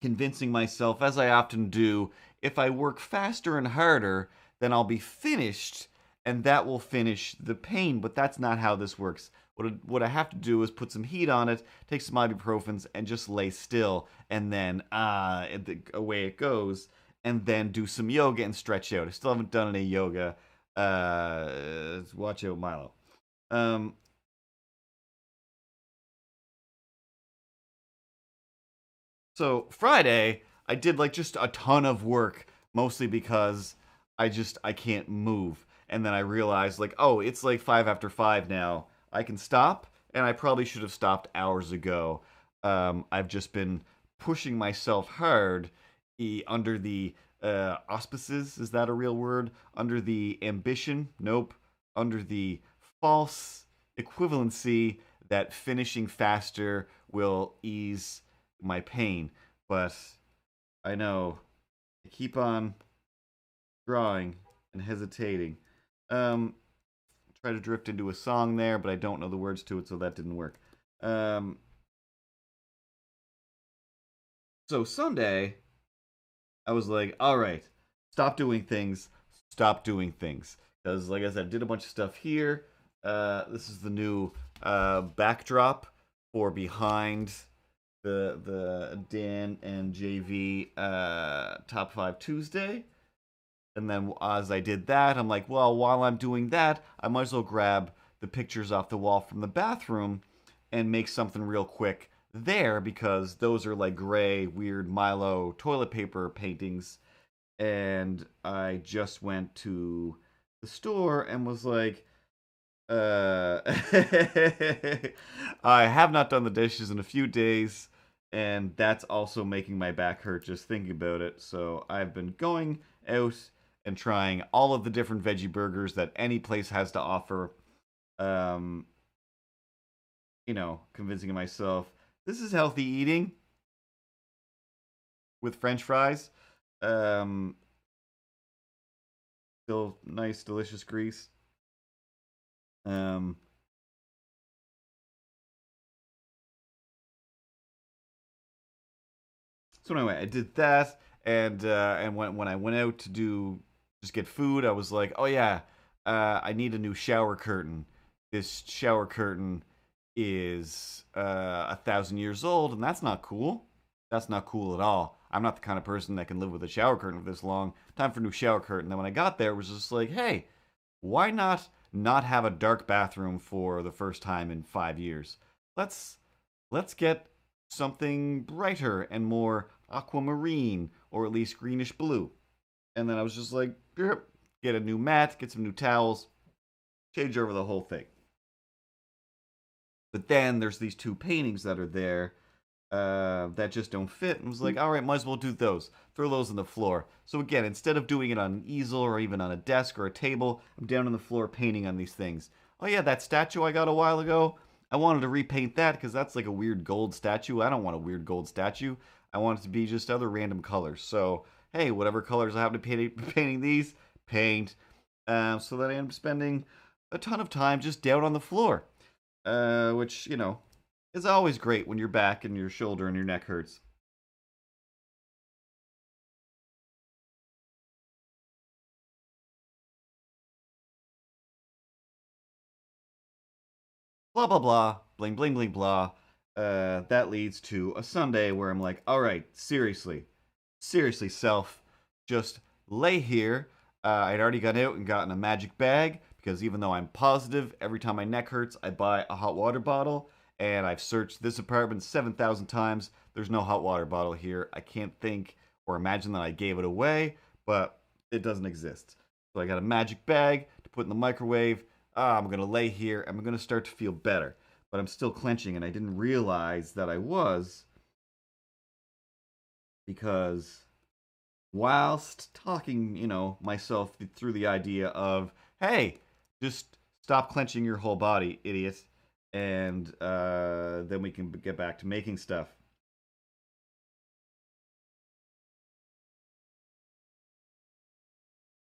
convincing myself, as I often do, if I work faster and harder, then I'll be finished and that will finish the pain. But that's not how this works. What I have to do is put some heat on it, take some ibuprofens, and just lay still. And then away it goes. And then do some yoga and stretch out. I still haven't done any yoga. Watch out, Milo. Um, so Friday, I did like just a ton of work, mostly because I can't move. And then I realized like, oh, it's like 5 after 5 now. I can stop, and I probably should have stopped hours ago. I've just been pushing myself hard under the auspices. Is that a real word? Under the ambition? Nope. Under the false equivalency that finishing faster will ease my pain. But I know I keep on drawing and hesitating. Um, Try to drift into a song there, but I don't know the words to it, so that didn't work. Um, so Sunday, I was like, all right, stop doing things, stop doing things. Because, like I said, I did a bunch of stuff here. This is the new backdrop for behind the Dan and JV Top 5 Tuesday. And then as I did that, I'm like, well, while I'm doing that, I might as well grab the pictures off the wall from the bathroom and make something real quick there, because those are like gray, weird Milo toilet paper paintings. And I just went to the store and was like, I have not done the dishes in a few days, and that's also making my back hurt just thinking about it. So I've been going out and trying all of the different veggie burgers that any place has to offer. Um, Convincing myself this is healthy eating with French fries. Um, Still nice, delicious grease. Um, so anyway, I did that, and when I went out to just get food, I was like, oh yeah, I need a new shower curtain. This shower curtain is 1,000 years old, and that's not cool. That's not cool at all. I'm not the kind of person that can live with a shower curtain for this long. Time for a new shower curtain. Then when I got there, it was just like, hey, why not have a dark bathroom for the first time in 5 years? Let's let's get something brighter and more aquamarine, or at least greenish blue. And then I was just like, get a new mat, get some new towels, change over the whole thing. But then there's these two paintings that are there that just don't fit. And I was like, all right, might as well do those. Throw those on the floor. So again, instead of doing it on an easel or even on a desk or a table, I'm down on the floor painting on these things. Oh yeah, that statue I got a while ago, I wanted to repaint that because that's like a weird gold statue. I don't want a weird gold statue. I want it to be just other random colors. So, hey, whatever colors I have to painting these, paint. So that I end up spending a ton of time just down on the floor, which, is always great when your back and your shoulder and your neck hurts. Blah, blah, blah, bling, bling, bling, blah. That leads to a Sunday where I'm like, all right, seriously, self, just lay here. I'd already gone out and gotten a magic bag because even though I'm positive, every time my neck hurts, I buy a hot water bottle. And I've searched this apartment 7,000 times. There's no hot water bottle here. I can't think or imagine that I gave it away, but it doesn't exist. So I got a magic bag to put in the microwave. I'm going to lay here. I'm going to start to feel better. But I'm still clenching, and I didn't realize that I was because whilst talking, myself through the idea of, hey, just stop clenching your whole body, idiot, and then we can get back to making stuff.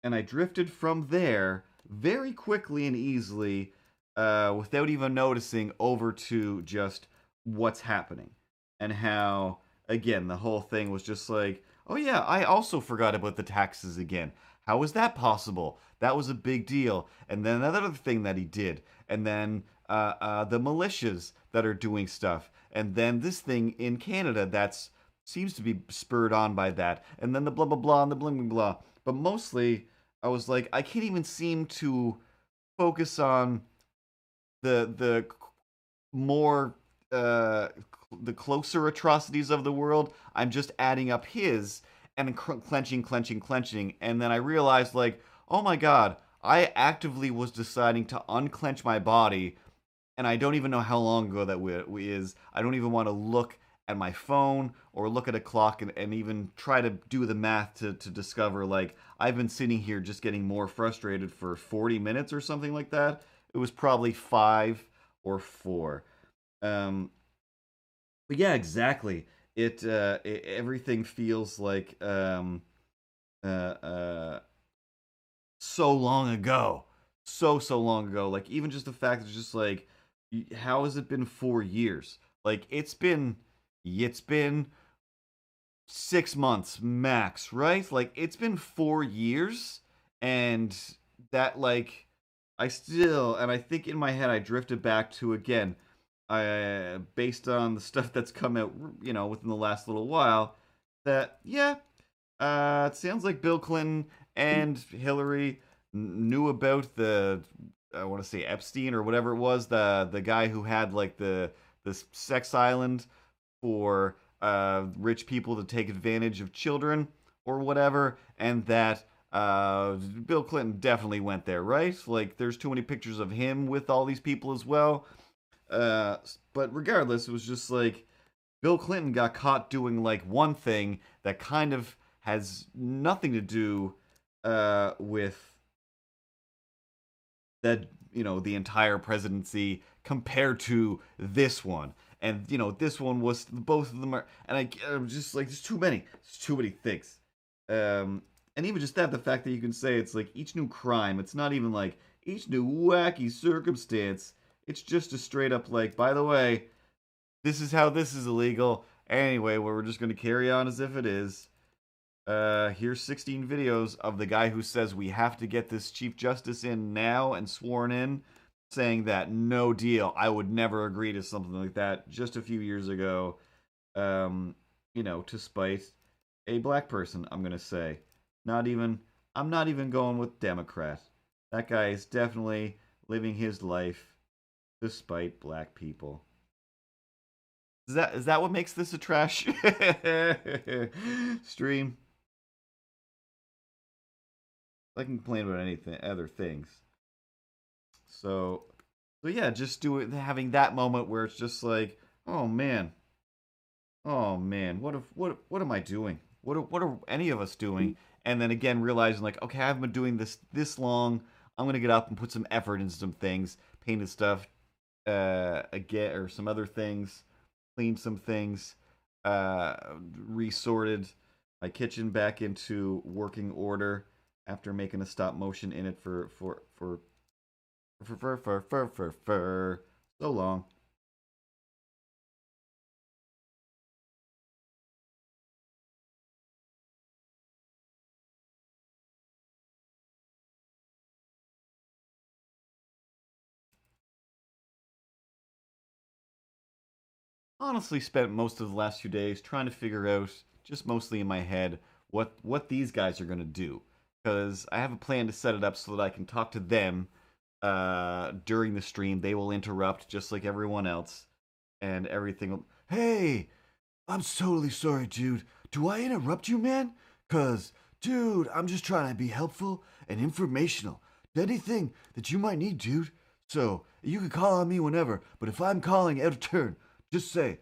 And I drifted from there very quickly and easily, without even noticing, over to just what's happening. And how, again, the whole thing was just like, oh yeah, I also forgot about the taxes again. How was that possible? That was a big deal. And then another thing that he did. And then the militias that are doing stuff. And then this thing in Canada that's seems to be spurred on by that. And then the blah, blah, blah, and the bling, bling, blah. But mostly, I was like, I can't even seem to focus on the more the closer atrocities of the world. I'm just adding up his and clenching, clenching, clenching, and then I realized, like, oh my god, I actively was deciding to unclench my body, and I don't even know how long ago that is. I don't even want to look at my phone or look at a clock and even try to do the math to discover, like, I've been sitting here just getting more frustrated for 40 minutes or something like that. It was probably 5 or 4. But yeah, exactly. Everything feels like uh, uh, so long ago, so long ago. Like even just the fact that it's just like, how has it been 4 years? Like it's been 6 months max, right? Like it's been 4 years, and that like I think in my head I drifted back to again based on the stuff that's come out, within the last little while, that yeah, it sounds like Bill Clinton and Hillary knew about the, I want to say Epstein or whatever it was, the guy who had like the sex island for rich people to take advantage of children or whatever, and that Bill Clinton definitely went there, right? Like, there's too many pictures of him with all these people as well. But regardless, it was just like Bill Clinton got caught doing like one thing that kind of has nothing to do with that, the entire presidency compared to this one. And this one was, both of them are, and I'm just like, there's too many things. And even just that, the fact that you can say it's like each new crime, it's not even like each new wacky circumstance. It's just a straight up like, by the way, this is how this is illegal. Anyway, we're just going to carry on as if it is. Here's 16 videos of the guy who says we have to get this Chief Justice in now and sworn in, saying that no deal, I would never agree to something like that just a few years ago, to spite a black person, I'm going to say. I'm not even going with Democrat. That guy is definitely living his life despite black people. Is that what makes this a trash stream? I can complain about anything, other things. So yeah, just having that moment where it's just like, oh man, what am I doing? What are any of us doing? And then again realizing like, okay, I haven't been doing this long. I'm gonna get up and put some effort into some things, painted stuff, again, or some other things, cleaned some things, uh, resorted my kitchen back into working order after making a stop motion in it for so long. Honestly, spent most of the last few days trying to figure out, just mostly in my head, what these guys are gonna do, because I have a plan to set it up so that I can talk to them during the stream. They will interrupt just like everyone else, and everything will. Hey, I'm totally sorry, dude. Do I interrupt you, man? Cause, dude, I'm just trying to be helpful and informational. Anything that you might need, dude. So you can call on me whenever. But if I'm calling out of turn, just say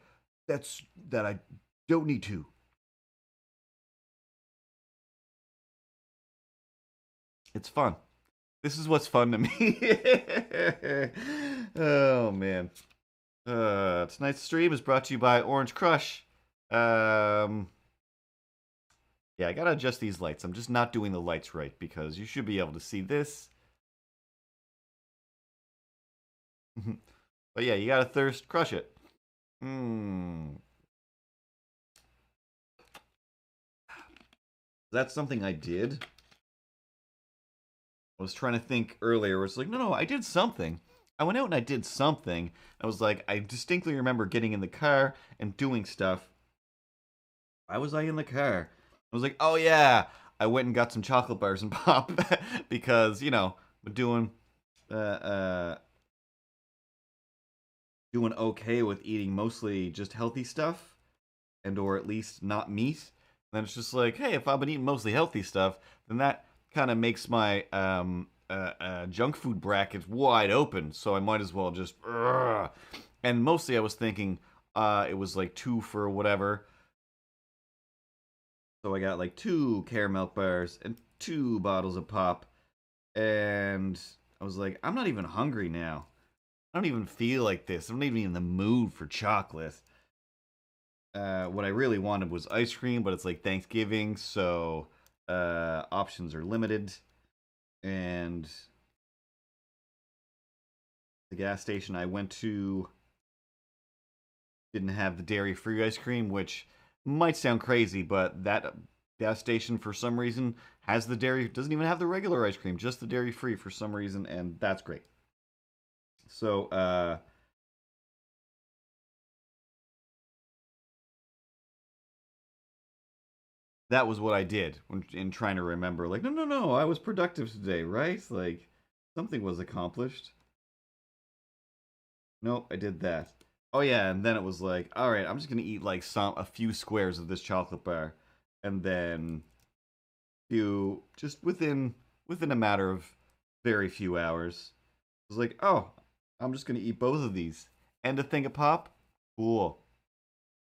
that I don't need to. It's fun. This is what's fun to me. Oh man. Tonight's stream is brought to you by Orange Crush. Um, yeah, I gotta adjust these lights. I'm just not doing the lights right because you should be able to see this. But yeah, you gotta thirst, crush it. Hmm. That's something I did. I was trying to think earlier. It was like, no, I did something. I went out and I did something. I was like, I distinctly remember getting in the car and doing stuff. Why was I in the car? I was like, oh yeah, I went and got some chocolate bars and pop because we're uh, uh, doing okay with eating mostly just healthy stuff and or at least not meat. And then it's just like, hey, if I've been eating mostly healthy stuff, then that kind of makes my junk food bracket wide open. So I might as well just. And mostly I was thinking it was like 2 for whatever. So I got like 2 caramel bars and 2 bottles of pop. And I was like, I'm not even hungry now. I don't even feel like this. I'm not even in the mood for chocolate. What I really wanted was ice cream, but it's like Thanksgiving, so options are limited. And the gas station I went to didn't have the dairy-free ice cream, which might sound crazy, but that gas station for some reason has the dairy, doesn't even have the regular ice cream, just the dairy-free for some reason, and that's great. So that was what I did when in trying to remember. Like, no, I was productive today, right? Like, something was accomplished. Nope, I did that. Oh yeah, and then it was like, all right, I'm just gonna eat like a few squares of this chocolate bar, and then just within a matter of very few hours, it was like, oh, I'm just gonna eat both of these, and a thing of pop. Cool.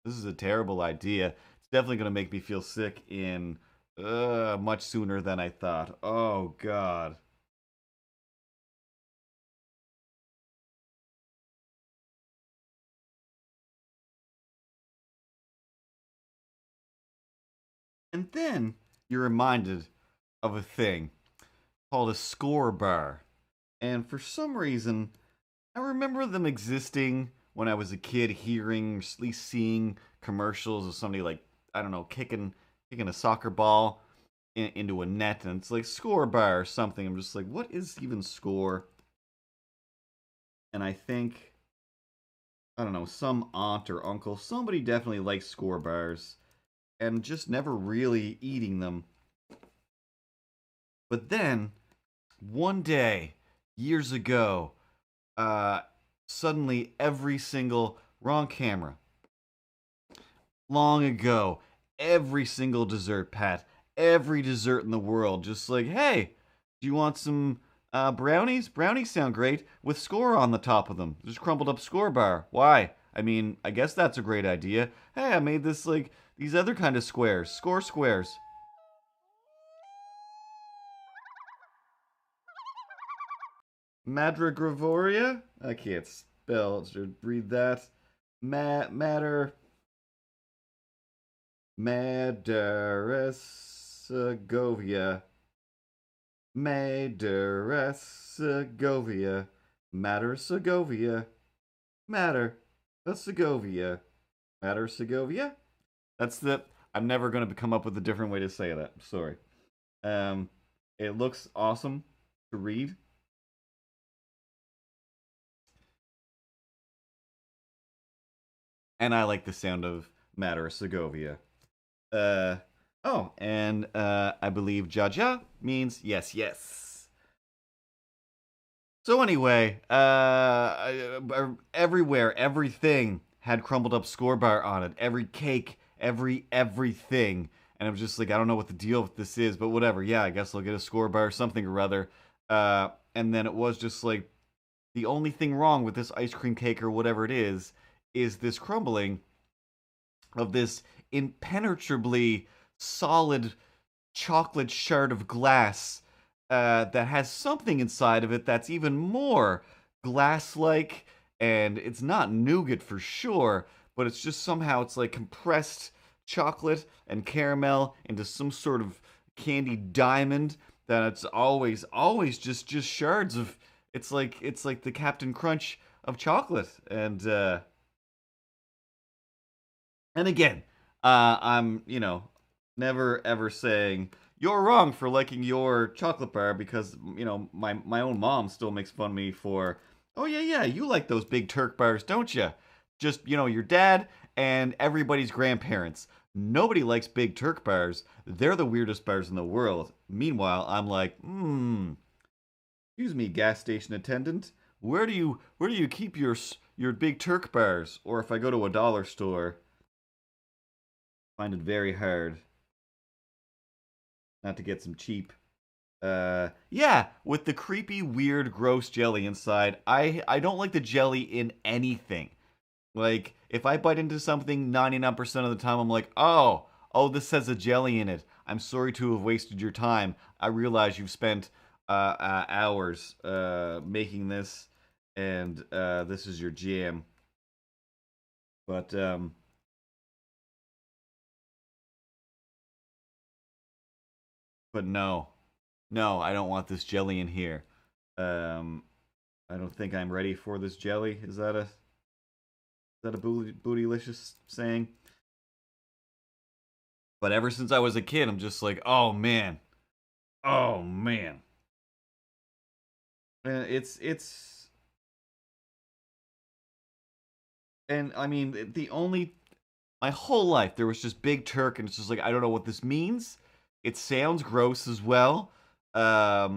This is a terrible idea. It's definitely gonna make me feel sick in much sooner than I thought. Oh God. And then you're reminded of a thing called a score bar. And for some reason, I remember them existing when I was a kid, hearing, or at least seeing commercials of somebody like, I don't know, kicking a soccer ball into a net, and it's like score bar or something. I'm just like, what is even score? And I think, I don't know, some aunt or uncle, somebody definitely likes score bars and just never really eating them. But then, one day, years ago, uh, suddenly every single wrong camera. Long ago, every single dessert, Pat, every dessert in the world, just like, hey, do you want some brownies? Brownies sound great with score on the top of them. Just crumpled up score bar. Why? I mean, I guess that's a great idea. Hey, I made this like these other kind of squares, score squares. Madra Gravoria? I can't. spell. Should read that. Matter. Mader-Segovia. Mader-Segovia. Matter-Segovia. Matter-Segovia. Matter-Segovia? That's the... I'm never going to come up with a different way to say that. Sorry. It looks awesome to read. And I like the sound of Matter-Segovia. Oh, and I believe Jaja means yes, yes. So anyway, everywhere, everything had crumbled up score bar on it. Every cake, everything. And I'm just like, I don't know what the deal with this is, but whatever. Yeah, I guess I'll get a score bar or something or other. And then it was just like, the only thing wrong with this ice cream cake or whatever it is this crumbling of this impenetrably solid chocolate shard of glass that has something inside of it that's even more glass-like, and it's not nougat for sure, but it's just somehow it's like compressed chocolate and caramel into some sort of candy diamond that it's always just shards of. It's like the Captain Crunch of chocolate, and again, I'm never ever saying you're wrong for liking your chocolate bar, because my own mom still makes fun of me for, oh yeah, you like those Big Turk bars, don't you? Just your dad and everybody's grandparents. Nobody likes Big Turk bars. They're the weirdest bars in the world. Meanwhile, I'm like, excuse me, gas station attendant. Where do you keep your Big Turk bars? Or if I go to a dollar store, I find it very hard not to get some cheap. Yeah, with the creepy, weird, gross jelly inside. I don't like the jelly in anything. Like, if I bite into something 99% of the time, I'm like, oh, this has a jelly in it. I'm sorry to have wasted your time. I realize you've spent hours making this, and this is your jam. But no, I don't want this jelly in here. I don't think I'm ready for this jelly. Is that a bootylicious saying? But ever since I was a kid, I'm just like, oh man. And and I mean, my whole life there was just Big Turk, and it's just like, I don't know what this means. It sounds gross as well. I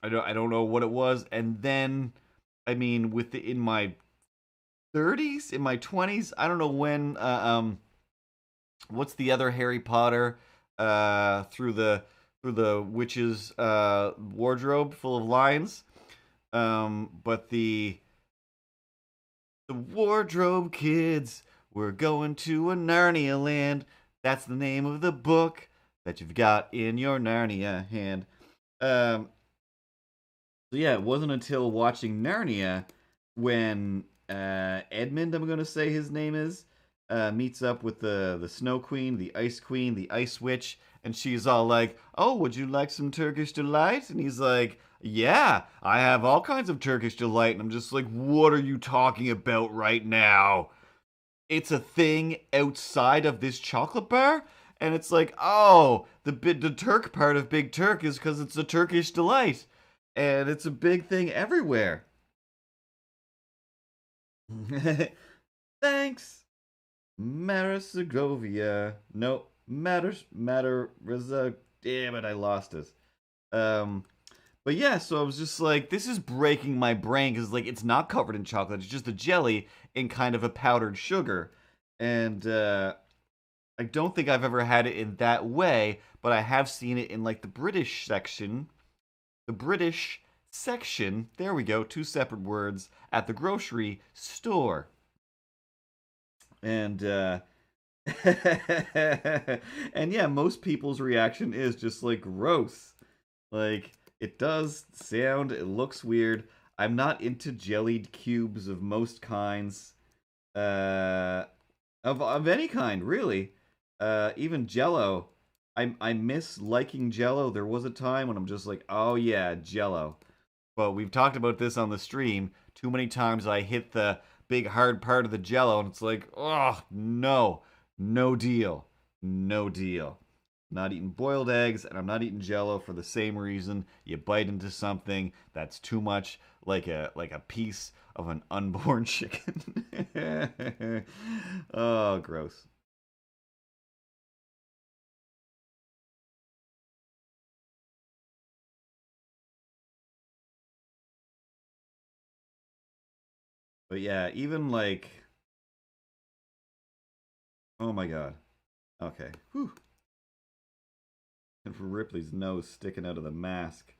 don't know what it was. And then, I mean, in my 30s, in my 20s, I don't know when. What's the other Harry Potter? Through the witch's wardrobe full of lines. But the wardrobe kids, we're going to a Narnia land. That's the name of the book that you've got in your Narnia hand. So yeah, it wasn't until watching Narnia when Edmund, I'm gonna say his name is, meets up with the Snow Queen, the Ice Witch, and she's all like, "Oh, would you like some Turkish delight?" And he's like, "Yeah, I have all kinds of Turkish delight." And I'm just like, "What are you talking about right now?" It's a thing outside of this chocolate bar, and it's like, oh, the Turk part of Big Turk is because it's a Turkish delight, and it's a big thing everywhere. Thanks, Matter-Segovia. No, Matter. Damn it, I lost it. But yeah, so I was just like, this is breaking my brain, because like, it's not covered in chocolate. It's just a jelly in kind of a powdered sugar. And I don't think I've ever had it in that way, but I have seen it in like the British section. The British section, there we go, 2 separate words, at the grocery store. And and yeah, most people's reaction is just like, gross. Like, it does sound, it looks weird. I'm not into jellied cubes of most kinds. Uh, of any kind, really. Even Jello. I miss liking Jello. There was a time when I'm just like, oh yeah, Jello. But we've talked about this on the stream. Too many times I hit the big hard part of the Jello, and it's like, oh no, no deal, no deal. Not eating boiled eggs, and I'm not eating Jello for the same reason. You bite into something that's too much like a piece of an unborn chicken. Oh, gross. But yeah, even like, oh my god. Okay. Whew. And for Ripley's nose sticking out of the mask.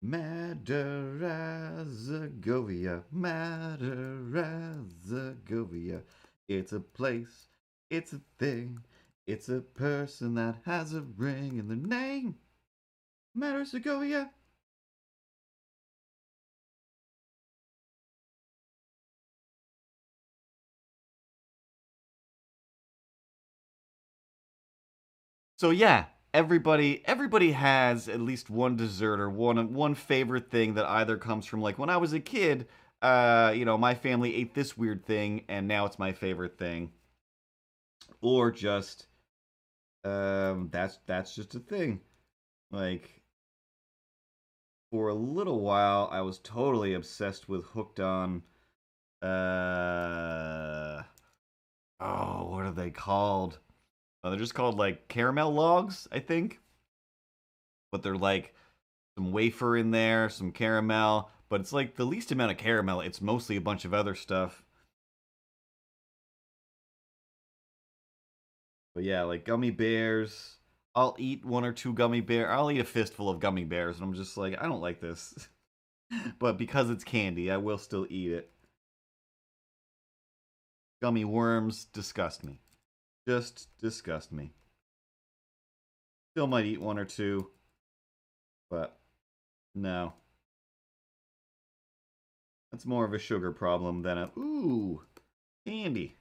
Madarazagovia, Madarazagovia. It's a place, it's a thing, it's a person that has a ring in their name. Madarazagovia. So yeah, everybody has at least one dessert or one favorite thing that either comes from like when I was a kid, my family ate this weird thing and now it's my favorite thing, or just that's just a thing. Like for a little while, I was totally obsessed with hooked on. Uh, oh, what are they called? They're just called like caramel logs, I think. But they're like some wafer in there, some caramel. But it's like the least amount of caramel. It's mostly a bunch of other stuff. But yeah, like gummy bears. I'll eat one or two gummy bear. I'll eat a fistful of gummy bears, and I'm just like, I don't like this. But because it's candy, I will still eat it. Gummy worms disgust me. Just disgust me. Still might eat one or two, but no. That's more of a sugar problem than a, ooh, candy.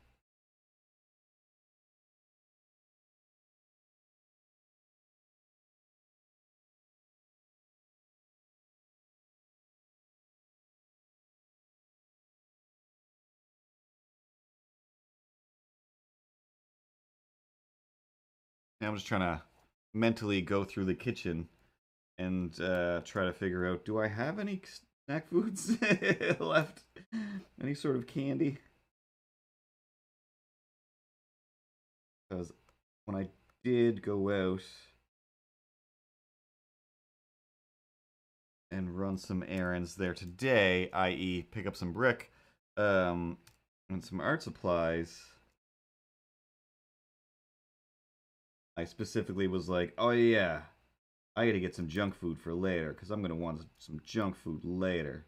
I'm just trying to mentally go through the kitchen and try to figure out, do I have any snack foods left? Any sort of candy? Because when I did go out and run some errands there today, i.e., pick up some brick and some art supplies, I specifically was like, oh yeah, I gotta get some junk food for later because I'm gonna want some junk food later.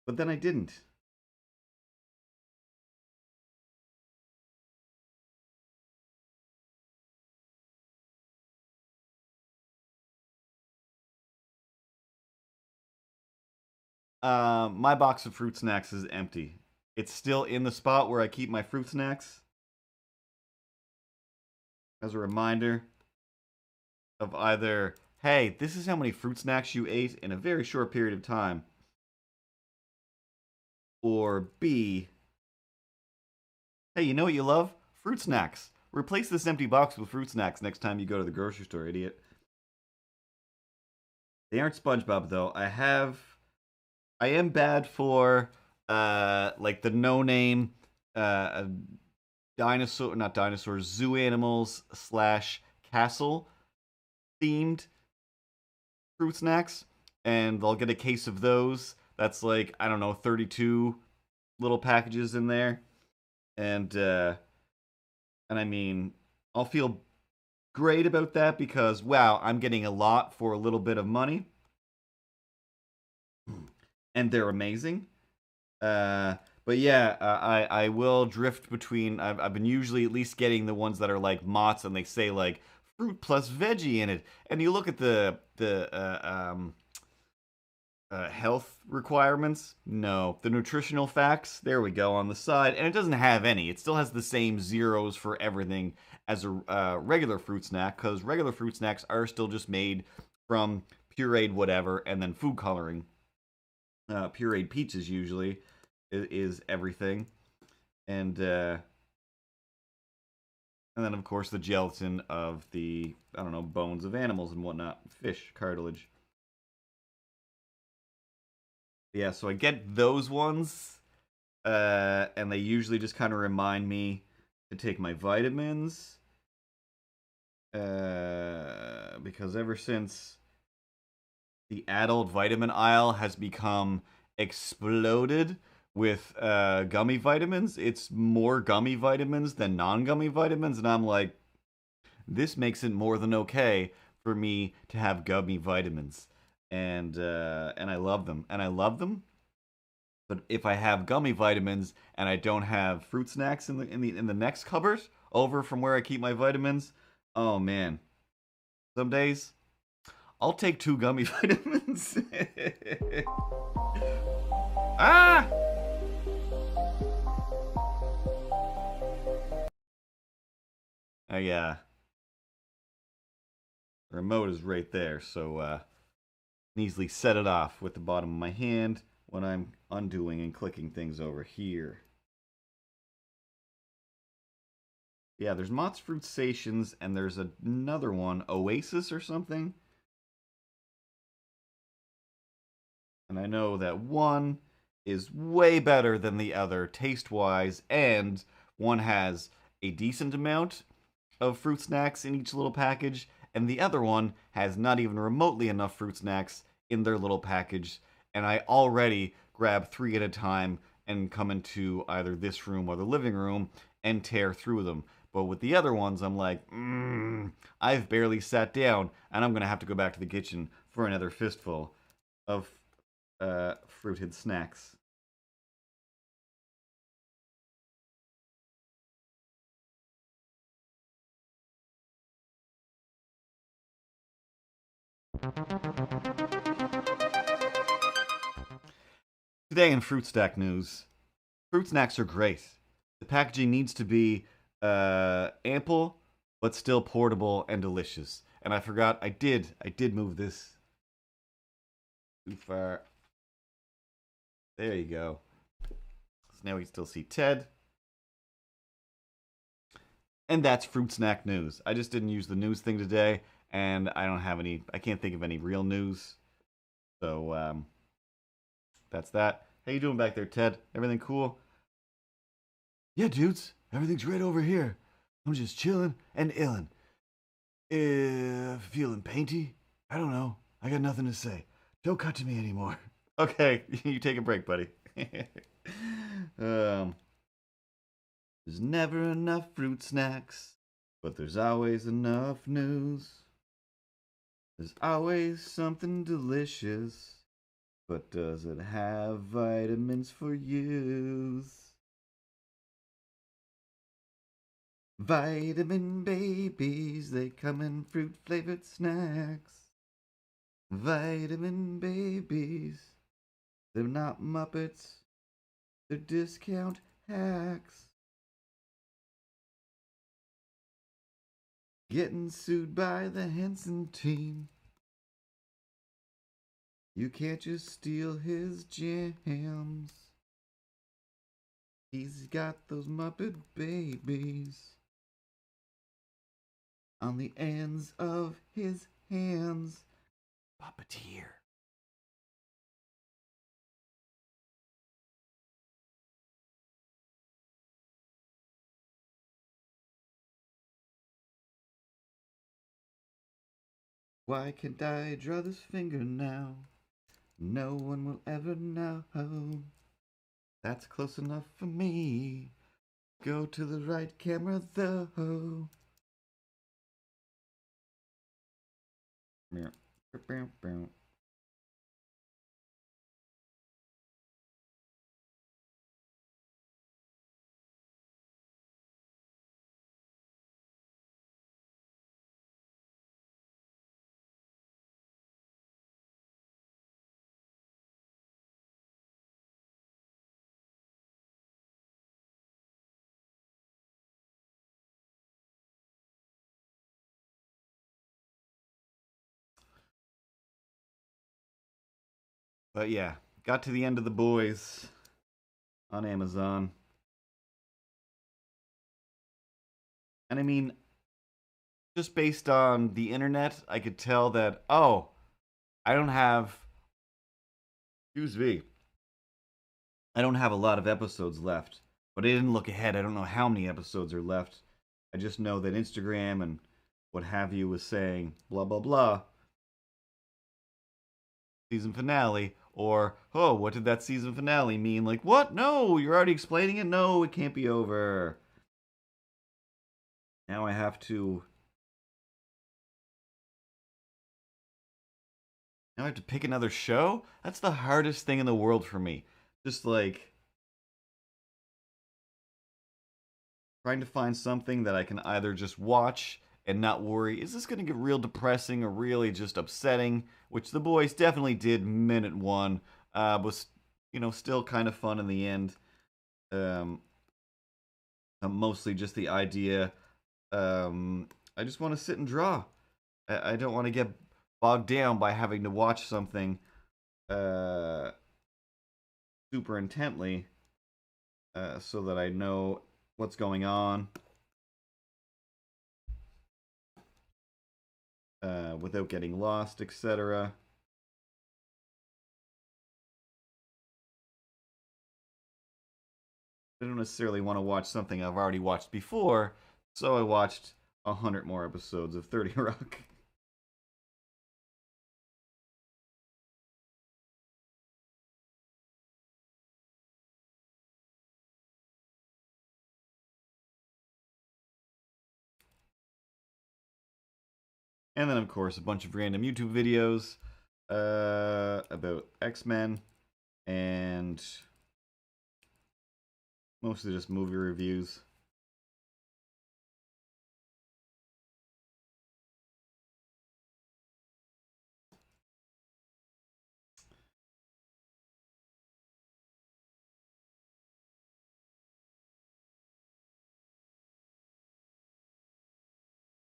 But then I didn't. My box of fruit snacks is empty. It's still in the spot where I keep my fruit snacks. As a reminder of either, hey, this is how many fruit snacks you ate in a very short period of time, or B, hey, you know what you love? Fruit snacks. Replace this empty box with fruit snacks next time you go to the grocery store, idiot. They aren't SpongeBob though. I am bad for like the no name dinosaur, not dinosaurs, zoo animals slash castle themed fruit snacks, and I'll get a case of those. That's like, I don't know, 32 little packages in there, and And I mean, I'll feel great about that because, wow, I'm getting a lot for a little bit of money. And they're amazing. Uh, but yeah, I will drift between. I've been usually at least getting the ones that are like Mott's, and they say like fruit plus veggie in it. And you look at the health requirements. No, the nutritional facts. There we go on the side, and it doesn't have any. It still has the same zeros for everything as a regular fruit snack, because regular fruit snacks are still just made from pureed whatever and then food coloring. Pureed peaches usually is everything, and and then of course the gelatin of the, I don't know, bones of animals and whatnot, fish cartilage. Yeah, so I get those ones, and they usually just kind of remind me to take my vitamins, because ever since the adult vitamin aisle has become exploded with gummy vitamins. It's more gummy vitamins than non-gummy vitamins, and I'm like, this makes it more than okay for me to have gummy vitamins, and I love them, and I love them. But if I have gummy vitamins and I don't have fruit snacks in the next cupboard over from where I keep my vitamins, oh man, some days I'll take 2 gummy vitamins. Ah! Yeah. The remote is right there, so can easily set it off with the bottom of my hand when I'm undoing and clicking things over here. Yeah, there's Mott's Fruit Stations, and there's another one, Oasis or something. And I know that one is way better than the other taste-wise, and one has a decent amount of fruit snacks in each little package, and the other one has not even remotely enough fruit snacks in their little package. And I already grab 3 at a time and come into either this room or the living room and tear through them. But with the other ones, I'm like, I've barely sat down, and I'm gonna have to go back to the kitchen for another fistful of fruited snacks. Today in Fruit Stack news, fruit snacks are great. The packaging needs to be ample, but still portable and delicious. And I forgot, I did move this too far. There you go. So now we can still see Ted. And that's fruit snack news. I just didn't use the news thing today, and I don't have any. I can't think of any real news. So that's that. How you doing back there, Ted? Everything cool? Yeah, dudes. Everything's right over here. I'm just chilling and illin'. Feeling painty? I don't know. I got nothing to say. Don't cut to me anymore. Okay, you take a break, buddy. um, there's never enough fruit snacks, but there's always enough news. There's always something delicious, but does it have vitamins for use? Vitamin babies, they come in fruit flavored snacks. Vitamin babies, they're not Muppets, they're discount hacks. Getting sued by the Henson team. You can't just steal his jams. He's got those Muppet babies on the ends of his hands. Puppeteer. Why can't I draw this finger now? No one will ever know. That's close enough for me. Go to the right camera, though. But yeah, got to the end of The Boys on Amazon. And I mean, just based on the internet, I could tell that, oh, I don't have, excuse me, I don't have a lot of episodes left. But I didn't look ahead. I don't know how many episodes are left. I just know that Instagram and what have you was saying blah, blah, blah. Season finale. Or, oh, what did that season finale mean? Like, what? No, you're already explaining it? No, it can't be over. Now I have to Now I have to pick another show? That's the hardest thing in the world for me. Just like trying to find something that I can either just watch and not worry, is this going to get real depressing or really just upsetting? Which The Boys definitely did minute one. Was, still kind of fun in the end. Um, Mostly just the idea. I just want to sit and draw. I don't want to get bogged down by having to watch something super intently so that I know what's going on without getting lost, etc. I don't necessarily want to watch something I've already watched before, so I watched 100 more episodes of 30 Rock. And then, of course, a bunch of random YouTube videos about X-Men and mostly just movie reviews.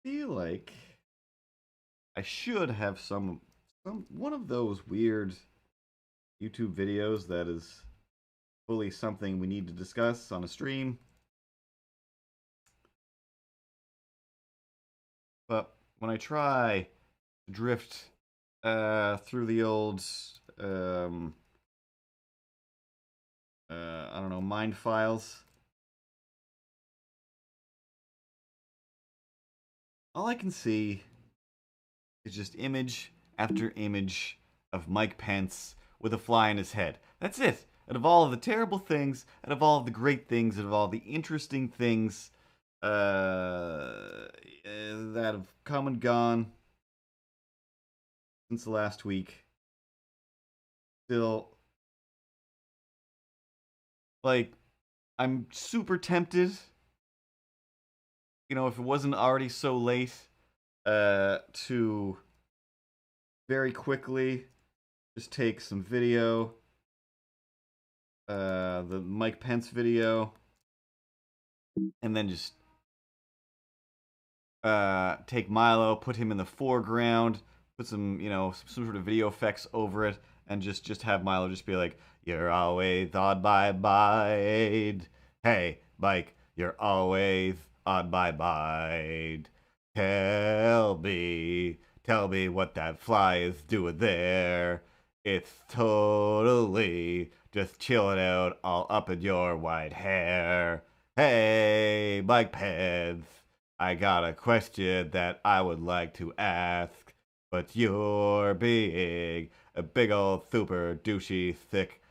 I feel like I should have one of those weird YouTube videos that is fully something we need to discuss on a stream. But when I try to drift through the old, I don't know, mind files, all I can see is just image after image of Mike Pence with a fly in his head. That's it. Out of all of the terrible things, out of all of the great things, out of all the interesting things that have come and gone since last week, still, like, I'm super tempted, if it wasn't already so late, to very quickly just take some video, the Mike Pence video, and then just take Milo, put him in the foreground, put some, some sort of video effects over it, and just have Milo just be like, "You're always on my mind. Hey, Mike, you're always on my mind. Tell me what that fly is doing there. It's totally just chilling out all up in your white hair. Hey, Mike Pence, I got a question that I would like to ask, but you're being a big old super douchey thick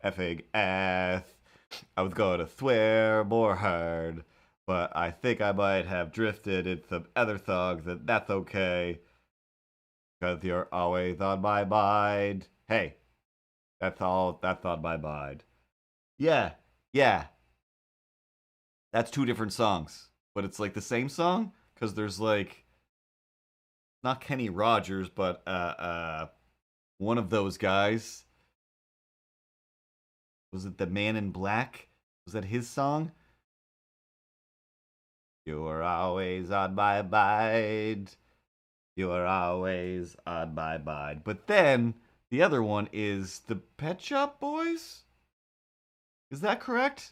effing ass. I was going to swear more hard, but I think I might have drifted into some other songs, and that's okay, because you're always on my mind. Hey, that's on my mind. Yeah, yeah, that's two different songs, but it's like the same song, because there's like, not Kenny Rogers, but one of those guys. Was it the Man in Black? Was that his song? You are always on my mind. You are always on my mind. But then the other one is the Pet Shop Boys. Is that correct?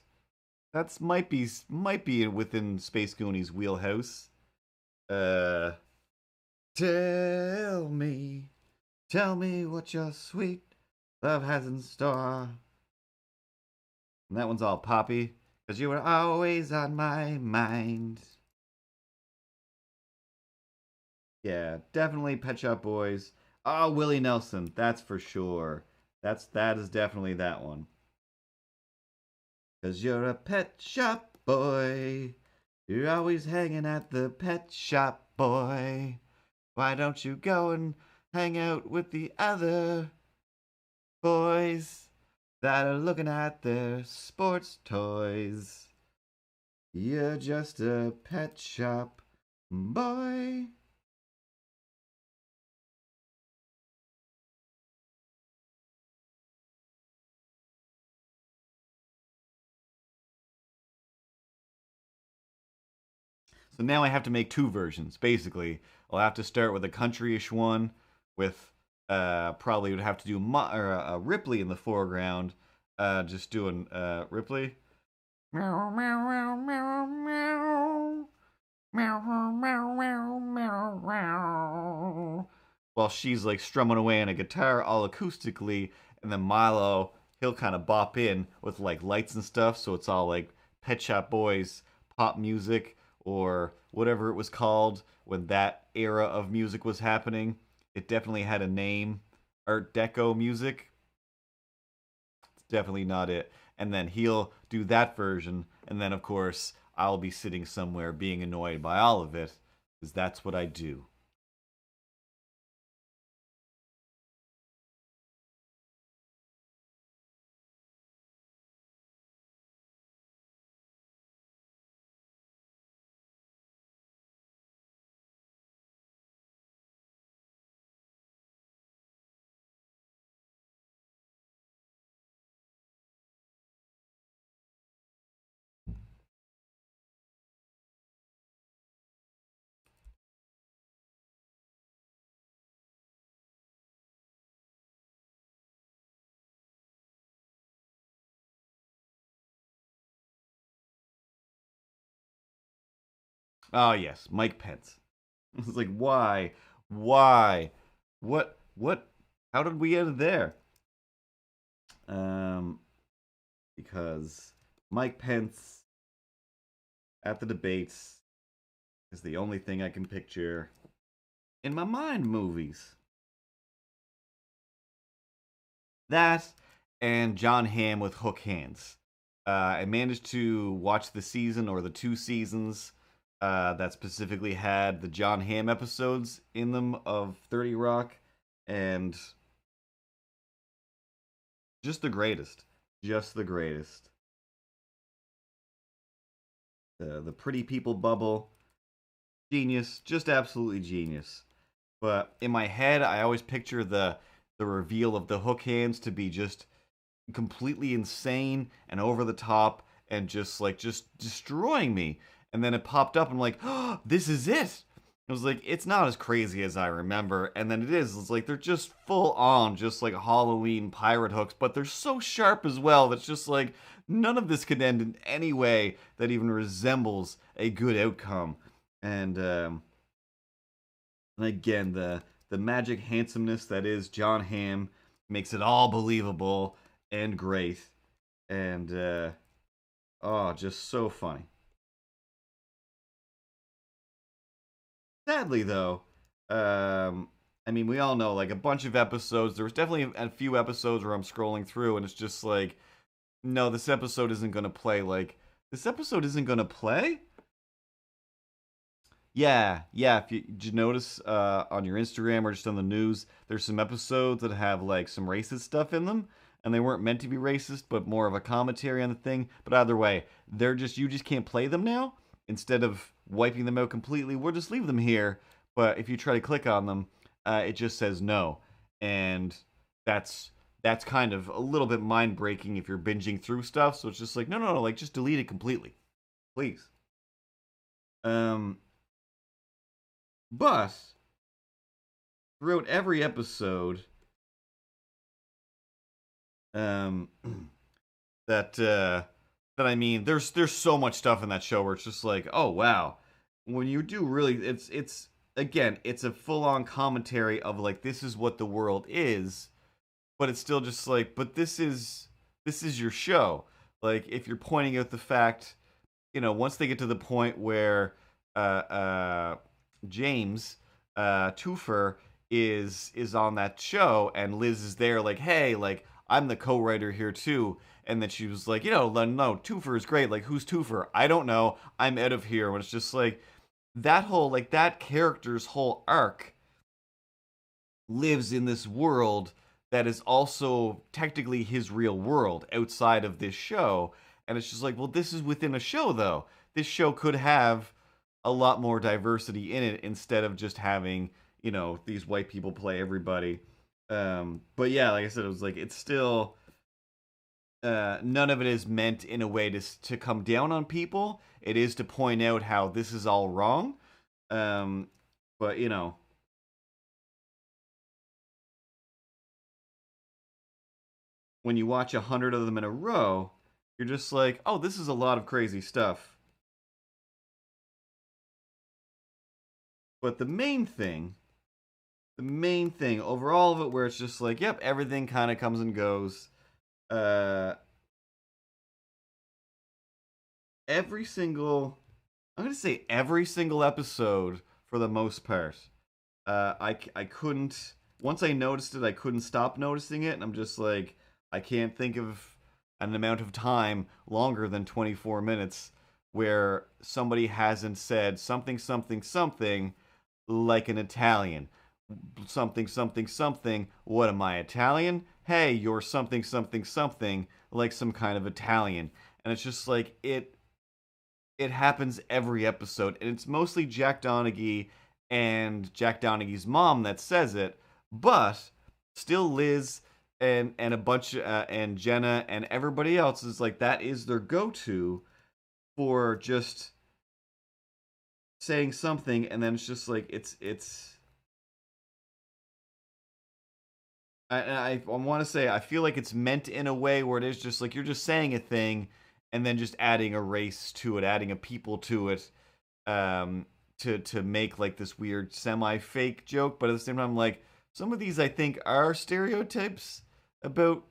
That's might be within Space Goonies wheelhouse. Uh, tell me, tell me what your sweet love has in store. And that one's all poppy, 'cause you were always on my mind. Yeah, definitely Pet Shop Boys. Oh, Willie Nelson, that's for sure. That is definitely that one. 'Cause you're a pet shop boy. You're always hanging at the pet shop, boy. Why don't you go and hang out with the other boys that are looking at their sports toys? You're just a pet shop boy. So now I have to make two versions. Basically, I'll have to start with a countryish one with probably would have to do Ripley in the foreground, just doing Ripley. Meow meow meow meow meow meow meow meow meow. While she's like strumming away on a guitar all acoustically, and then Milo he'll kind of bop in with like lights and stuff, so it's all like Pet Shop Boys pop music or whatever it was called when that era of music was happening. It definitely had a name. Art Deco music. It's definitely not it. And then he'll do that version, and then of course I'll be sitting somewhere being annoyed by all of it, because that's what I do. Oh yes, Mike Pence. It's like why, why, what? How did we end there? Um, because Mike Pence at the debates is the only thing I can picture in my mind movies. That and John Hamm with hook hands. I managed to watch the season or the two seasons that specifically had the John Hamm episodes in them of 30 Rock, and just the greatest. Just the greatest. The Pretty People bubble, genius, just absolutely genius. But in my head, I always picture the reveal of the hook hands to be just completely insane and over the top and just destroying me. And then it popped up and I'm like, oh, this is it. I was like, it's not as crazy as I remember. And then it is. It's like they're just full on, just like Halloween pirate hooks, but they're so sharp as well. That's just like none of this could end in any way that even resembles a good outcome. And again, the magic handsomeness that is John Hamm makes it all believable and great, and oh, just so funny. Sadly, though, I mean, we all know like a bunch of episodes. There was definitely a few episodes where I'm scrolling through, and it's just like No, this episode isn't gonna play. Like, this episode isn't gonna play? Yeah, yeah. If you did you notice on your Instagram or just on the news, there's some episodes that have like some racist stuff in them, and they weren't meant to be racist, but more of a commentary on the thing. But either way, they're just you just can't play them now. Instead of wiping them out completely, we'll just leave them here. But if you try to click on them, it just says no, and that's that's kind of a little bit mind breaking if you're binging through stuff. So it's just like no, like just delete it completely, please. Um, but throughout every episode um that that I mean there's so much stuff in that show where it's just like, oh wow, when you do really it's again it's a full-on commentary of like this is what the world is, but it's still just like, but this is your show. Like if you're pointing out the fact, once they get to the point where uh, uh, James Twofer is on that show and Liz is there, like, hey, like I'm the co-writer here too, and then she was like, no, Twofer is great. Like, who's Twofer? I don't know. I'm out of here. When it's just like that whole like that character's whole arc lives in this world that is also technically his real world outside of this show. And it's just like, well, this is within a show, though. This show could have a lot more diversity in it instead of just having, these white people play everybody. But yeah, like I said, it was like, it's still, none of it is meant in a way to come down on people. It is to point out how this is all wrong. Um, but, when you watch 100 of them in a row, you're just like, oh, this is a lot of crazy stuff. But the main thing over all of it, where it's just like, yep, everything kind of comes and goes. Uh, every single, I'm gonna say every single episode for the most part. I couldn't once I noticed it, I couldn't stop noticing it, and I'm just like, I can't think of an amount of time longer than 24 minutes where somebody hasn't said something something something like an Italian. Something something something. What am I, Italian? Hey, you're something something something like some kind of Italian. And it's just like it happens every episode, and it's mostly Jack Donaghy and Jack Donaghy's mom that says it, but still Liz and a bunch and Jenna and everybody else is like that is their go-to for just saying something, and then it's just like it's. I want to say I feel like it's meant in a way where it is just like you're just saying a thing and then just adding a race to it, adding a people to it, um, to make like this weird semi-fake joke. But at the same time, like some of these I think are stereotypes about.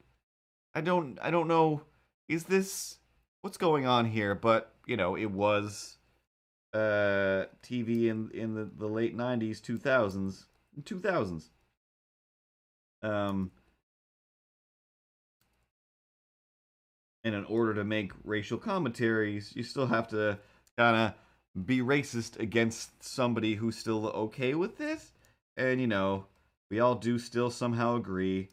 I don't know. Is this what's going on here? But it was TV in the late '90s, 2000s. Um, and in order to make racial commentaries, you still have to kind of be racist against somebody who's still okay with this. And we all do still somehow agree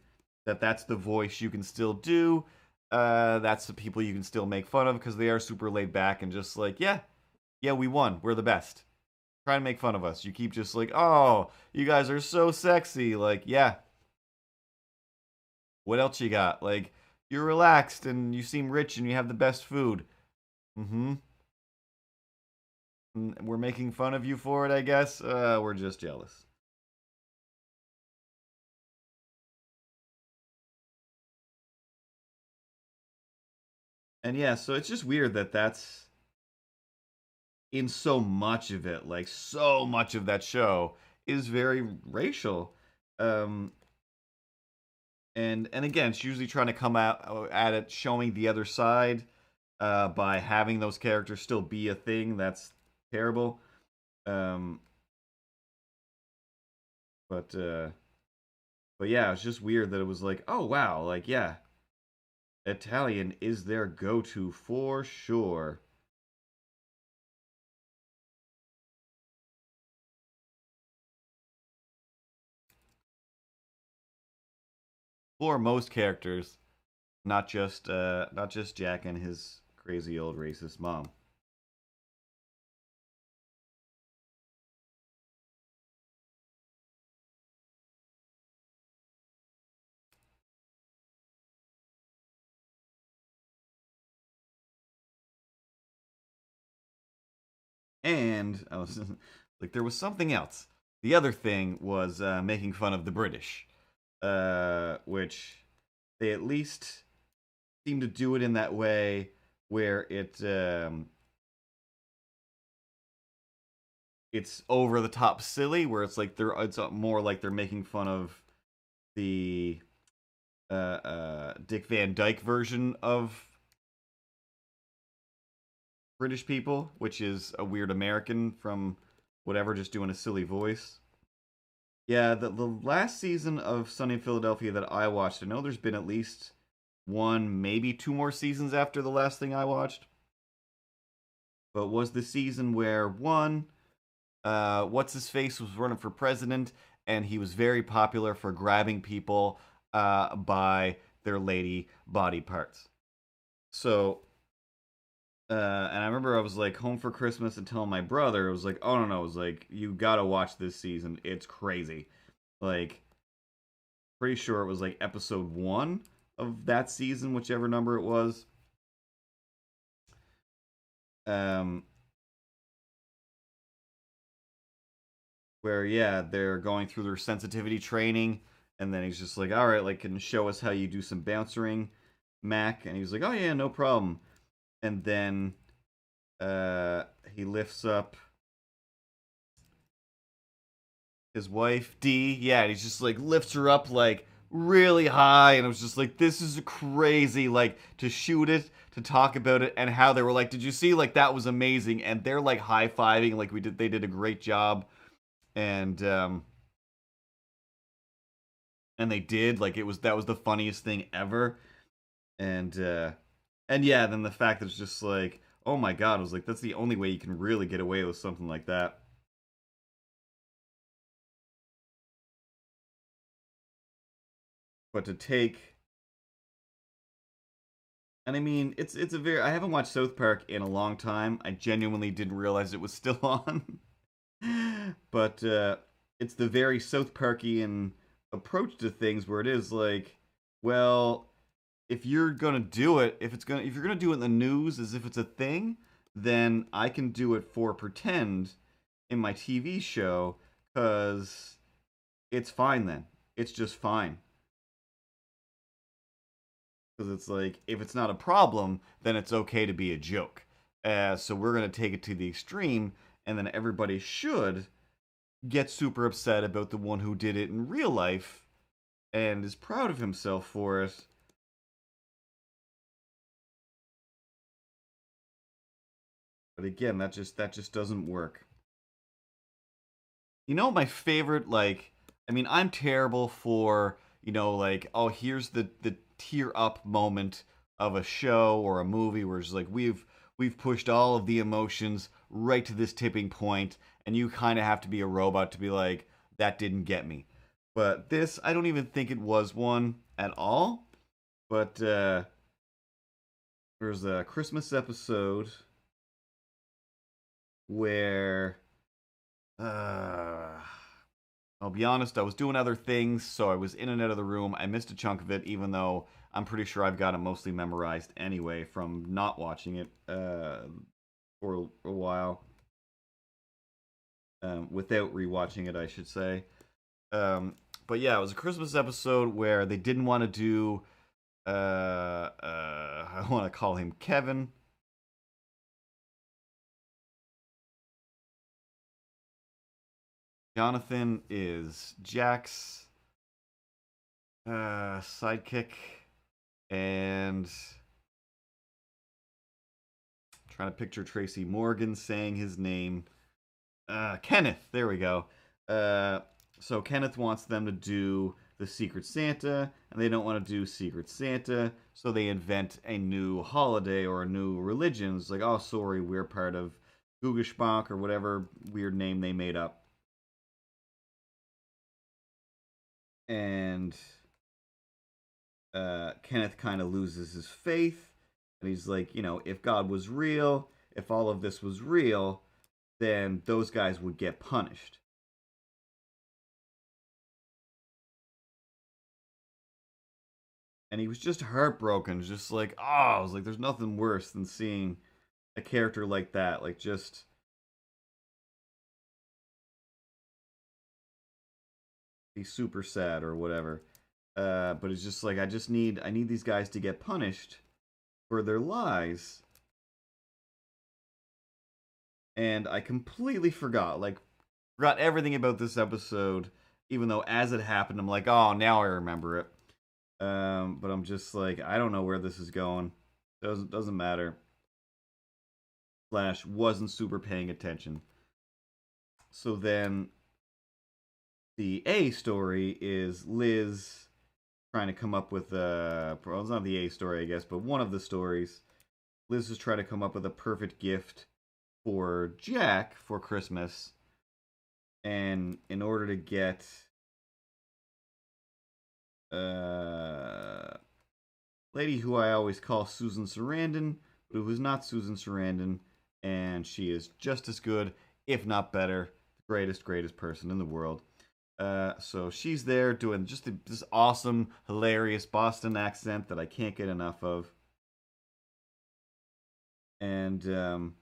that that's the voice you can still do. That's the people you can still make fun of because they are super laid back and just like, yeah, yeah, we won. We're the best. Try and make fun of us. You keep just like, oh, you guys are so sexy. Like, yeah. What else you got? Like, you're relaxed and you seem rich and you have the best food. Mm-hmm. We're making fun of you for it, I guess. We're just jealous. And yeah, so it's just weird that that's in so much of it. Like, so much of that show is very racial. Um, and again, it's usually trying to come out at it, showing the other side by having those characters still be a thing. That's terrible. Um, but uh, but yeah, it's just weird that it was like, oh wow, like yeah, Italian is their go-to for sure. For most characters, not just Jack and his crazy old racist mom. And I was like, there was something else. The other thing was making fun of the British, which they at least seem to do it in that way where it's over the top silly, where it's more like they're making fun of the Dick Van Dyke version of British people, which is a weird American from whatever, just doing a silly voice. Yeah, the last season of Sunny in Philadelphia that I watched, I know there's been at least one, maybe two more seasons after the last thing I watched, but was the season where one, what's his face was running for president, and he was very popular for grabbing people by their lady body parts. So and I remember I was like home for Christmas and telling my brother, it was like, oh no, it was like, you gotta watch this season. It's crazy. Like, pretty sure it was like episode one of that season, whichever number it was. Um, where yeah, they're going through their sensitivity training, and then he's just like, all right, like, can you show us how you do some bouncering, Mac? And he's like, oh yeah, no problem. And then he lifts up his wife D. Yeah, and he's just like lifts her up like really high, and I was just like, this is crazy. Like to shoot it, to talk about it, and how they were like, did you see? Like that was amazing, and they're like high fiving, like we did. They did a great job, and and they did like it was that was the funniest thing ever, and yeah, then the fact that it's just like, oh my god, I was like, that's the only way you can really get away with something like that. But to take And I mean, it's a very I haven't watched South Park in a long time. I genuinely didn't realize it was still on. But it's the very South Parkian approach to things where it is like, well, if you're gonna do it, if you're gonna do it in the news as if it's a thing, then I can do it for pretend in my TV show because it's fine then. It's just fine. Because it's like, if it's not a problem, then it's okay to be a joke. So we're going to take it to the extreme, and then everybody should get super upset about the one who did it in real life and is proud of himself for it. But again, that just doesn't work. You know, my favorite, like, I mean, I'm terrible for, like, oh, here's the tear up moment of a show or a movie where it's like we've pushed all of the emotions right to this tipping point, and you kind of have to be a robot to be like, that didn't get me. But this, I don't even think it was one at all. But there's a Christmas episode where uh, I'll be honest, I was doing other things, so I was in and out of the room. I missed a chunk of it, even though I'm pretty sure I've got it mostly memorized anyway from not watching it for a while. Without rewatching it, I should say. But yeah, it was a Christmas episode where they didn't want to do. I want to call him Kevin. Jonathan is Jack's sidekick, and trying to picture Tracy Morgan saying his name. Kenneth, there we go. So Kenneth wants them to do the Secret Santa, and they don't want to do Secret Santa, so they invent a new holiday or a new religion. It's like, oh, sorry, we're part of Gugeshbank or whatever weird name they made up. And Kenneth kind of loses his faith, and he's like, you know, if God was real, if all of this was real, then those guys would get punished. And he was just heartbroken, just like, oh, I was like, there's nothing worse than seeing a character like that, like just be super sad or whatever. But it's just like I need these guys to get punished for their lies. And I completely forgot everything about this episode, even though as it happened, I'm like, oh, now I remember it. But I'm just like, I don't know where this is going. Doesn't matter. Flash wasn't super paying attention. So then the A story is Liz trying to come up with well, it's not the A story, I guess, but one of the stories. Liz is trying to come up with a perfect gift for Jack for Christmas. And in order to get lady who I always call Susan Sarandon, but who is not Susan Sarandon, and she is just as good, if not better, the greatest person in the world. So she's there doing just this awesome, hilarious Boston accent that I can't get enough of. And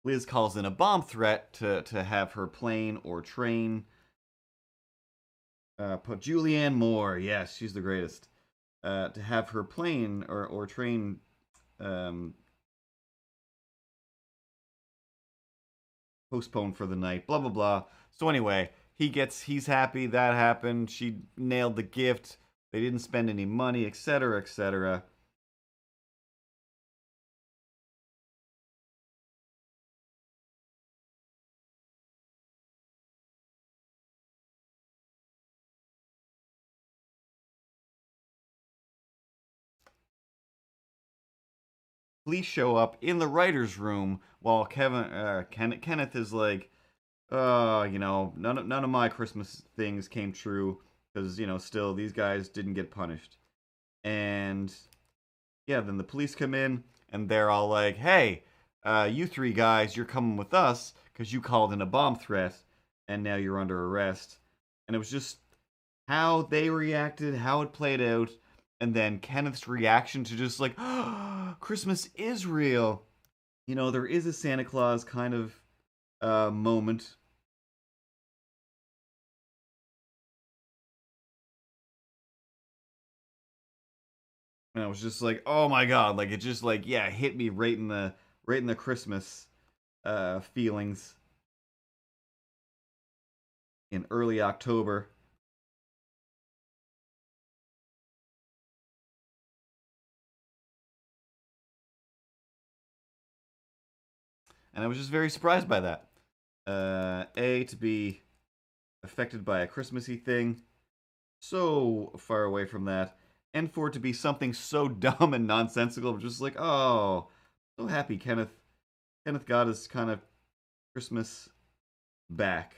Liz calls in a bomb threat to have her plane or train. Put Julianne Moore, yes, she's the greatest. To have her plane or train postponed for the night, blah blah blah. So anyway, he's happy that happened. She nailed the gift. They didn't spend any money, etc., etc. Police show up in the writer's room while Kenneth is like, you know, none of my Christmas things came true because, you know, still these guys didn't get punished. And yeah, then the police come in and they're all like, hey, you three guys, you're coming with us because you called in a bomb threat and now you're under arrest. And it was just how they reacted, how it played out, and then Kenneth's reaction to just like, oh, Christmas is real. You know, there is a Santa Claus kind of moment. And I was just like, oh my god, like it just like, yeah, hit me right in the Christmas feelings in early October. And I was just very surprised by that. To be affected by a Christmassy thing, so far away from that, and for it to be something so dumb and nonsensical, just like, oh, so happy Kenneth got his kind of Christmas back.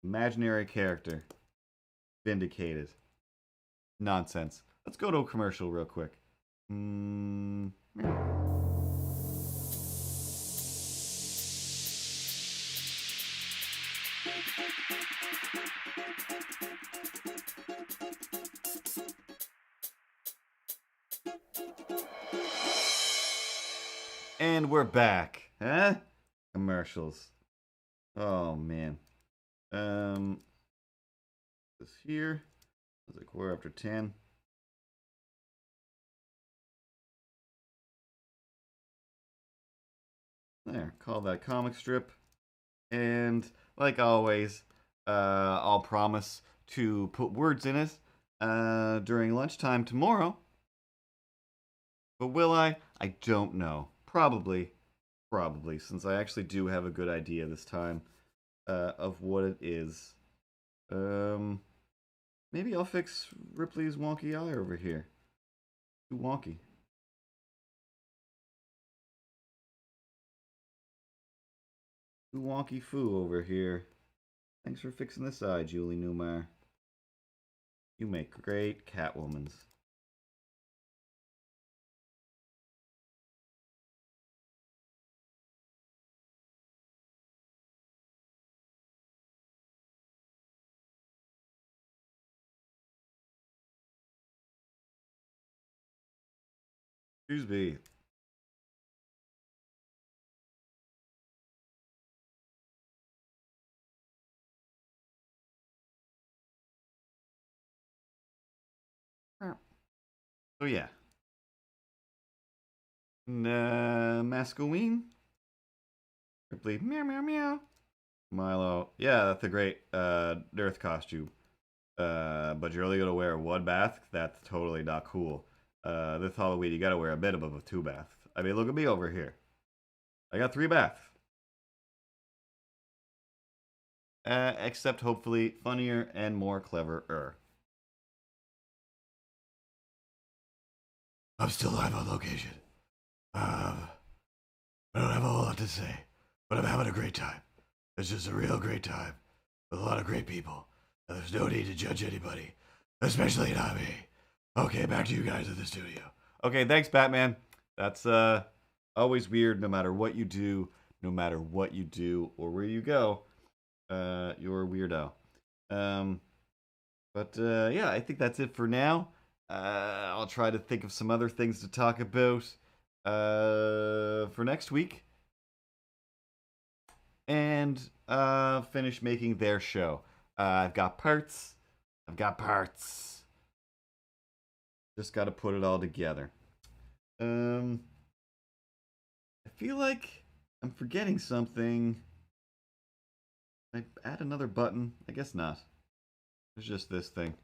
Imaginary character. Vindicated. Nonsense. Let's go to a commercial real quick. And we're back. Huh? Commercials. Oh, man. This here. It's like quarter after 10. There, call that comic strip. And like always, I'll promise to put words in it during lunchtime tomorrow. But will I? I don't know. Probably, since I actually do have a good idea this time of what it is. Maybe I'll fix Ripley's wonky eye over here. Too wonky. Too wonky foo over here. Thanks for fixing this eye, Julie Newmar. You make great Catwomans. Excuse me. So yeah. Masqueen? Ripley, meow meow meow. Milo, yeah, that's a great Earth costume. But you're only gonna wear one bath? That's totally not cool. This Halloween, you gotta wear a minimum of 2 baths. I mean, look at me over here. I got 3 baths. Except hopefully funnier and more clever-er. I'm still live on location. I don't have a whole lot to say, but I'm having a great time. It's just a real great time with a lot of great people. And there's no need to judge anybody, especially not me. Okay, back to you guys at the studio. Okay, thanks, Batman. That's always weird no matter what you do, or where you go. You're a weirdo. Yeah, I think that's it for now. I'll try to think of some other things to talk about for next week. And finish making their show. I've got parts. Just got to put it all together. I feel like I'm forgetting something. I add another button? I guess not. It's just this thing.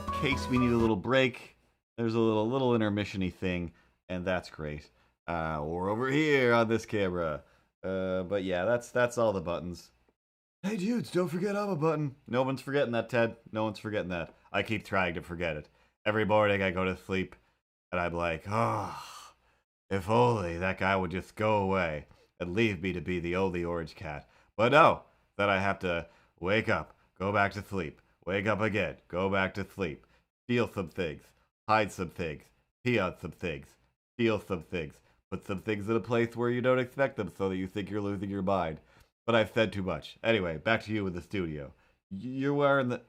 In case we need a little break, there's a little intermission-y thing, and that's great. Or over here on this camera. But yeah, that's all the buttons. Hey dudes, don't forget I'm a button. No one's forgetting that, Ted. No one's forgetting that. I keep trying to forget it. Every morning I go to sleep, and I'm like, oh, if only that guy would just go away and leave me to be the only orange cat. But no, then I have to wake up, go back to sleep, wake up again, go back to sleep, steal some things, hide some things, pee on some things, steal some things, put some things in a place where you don't expect them so that you think you're losing your mind. But I've said too much. Anyway, back to you in the studio. You're wearing the...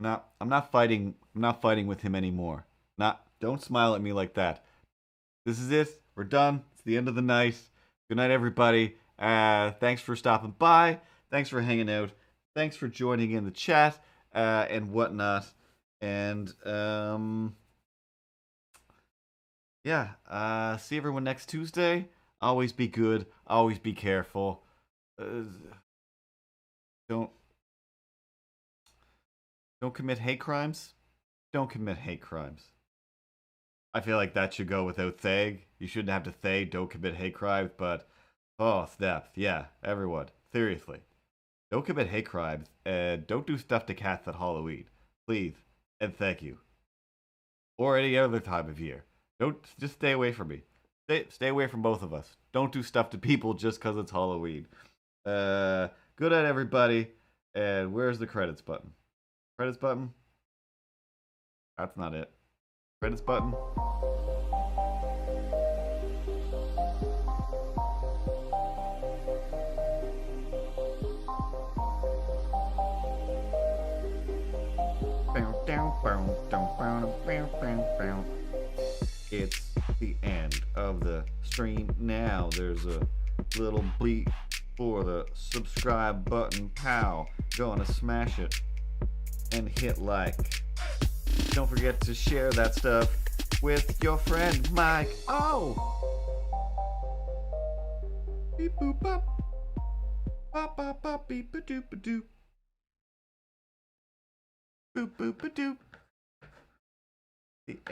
No, I'm not fighting with him anymore. Don't smile at me like that. This is it. We're done. It's the end of the night. Good night, everybody. Thanks for stopping by. Thanks for hanging out. Thanks for joining in the chat and whatnot. And yeah. See everyone next Tuesday. Always be good. Always be careful. Don't commit hate crimes. Don't commit hate crimes. I feel like that should go without saying. You shouldn't have to say don't commit hate crimes, but oh snap, yeah, everyone, seriously, don't commit hate crimes and don't do stuff to cats at Halloween, please and thank you, or any other time of year. Don't just stay away from me. Stay away from both of us. Don't do stuff to people just because it's Halloween. Good night, everybody. And where's the credits button? Credits button? That's not it. Credits button? It's the end of the stream now. There's a little beat for the subscribe button. Pow. Gonna smash it and hit like. Don't forget to share that stuff with your friend Mike. Oh! Beep boop bop. Bop bop bop beep ba doop ba doop. Boop boop ba doop. The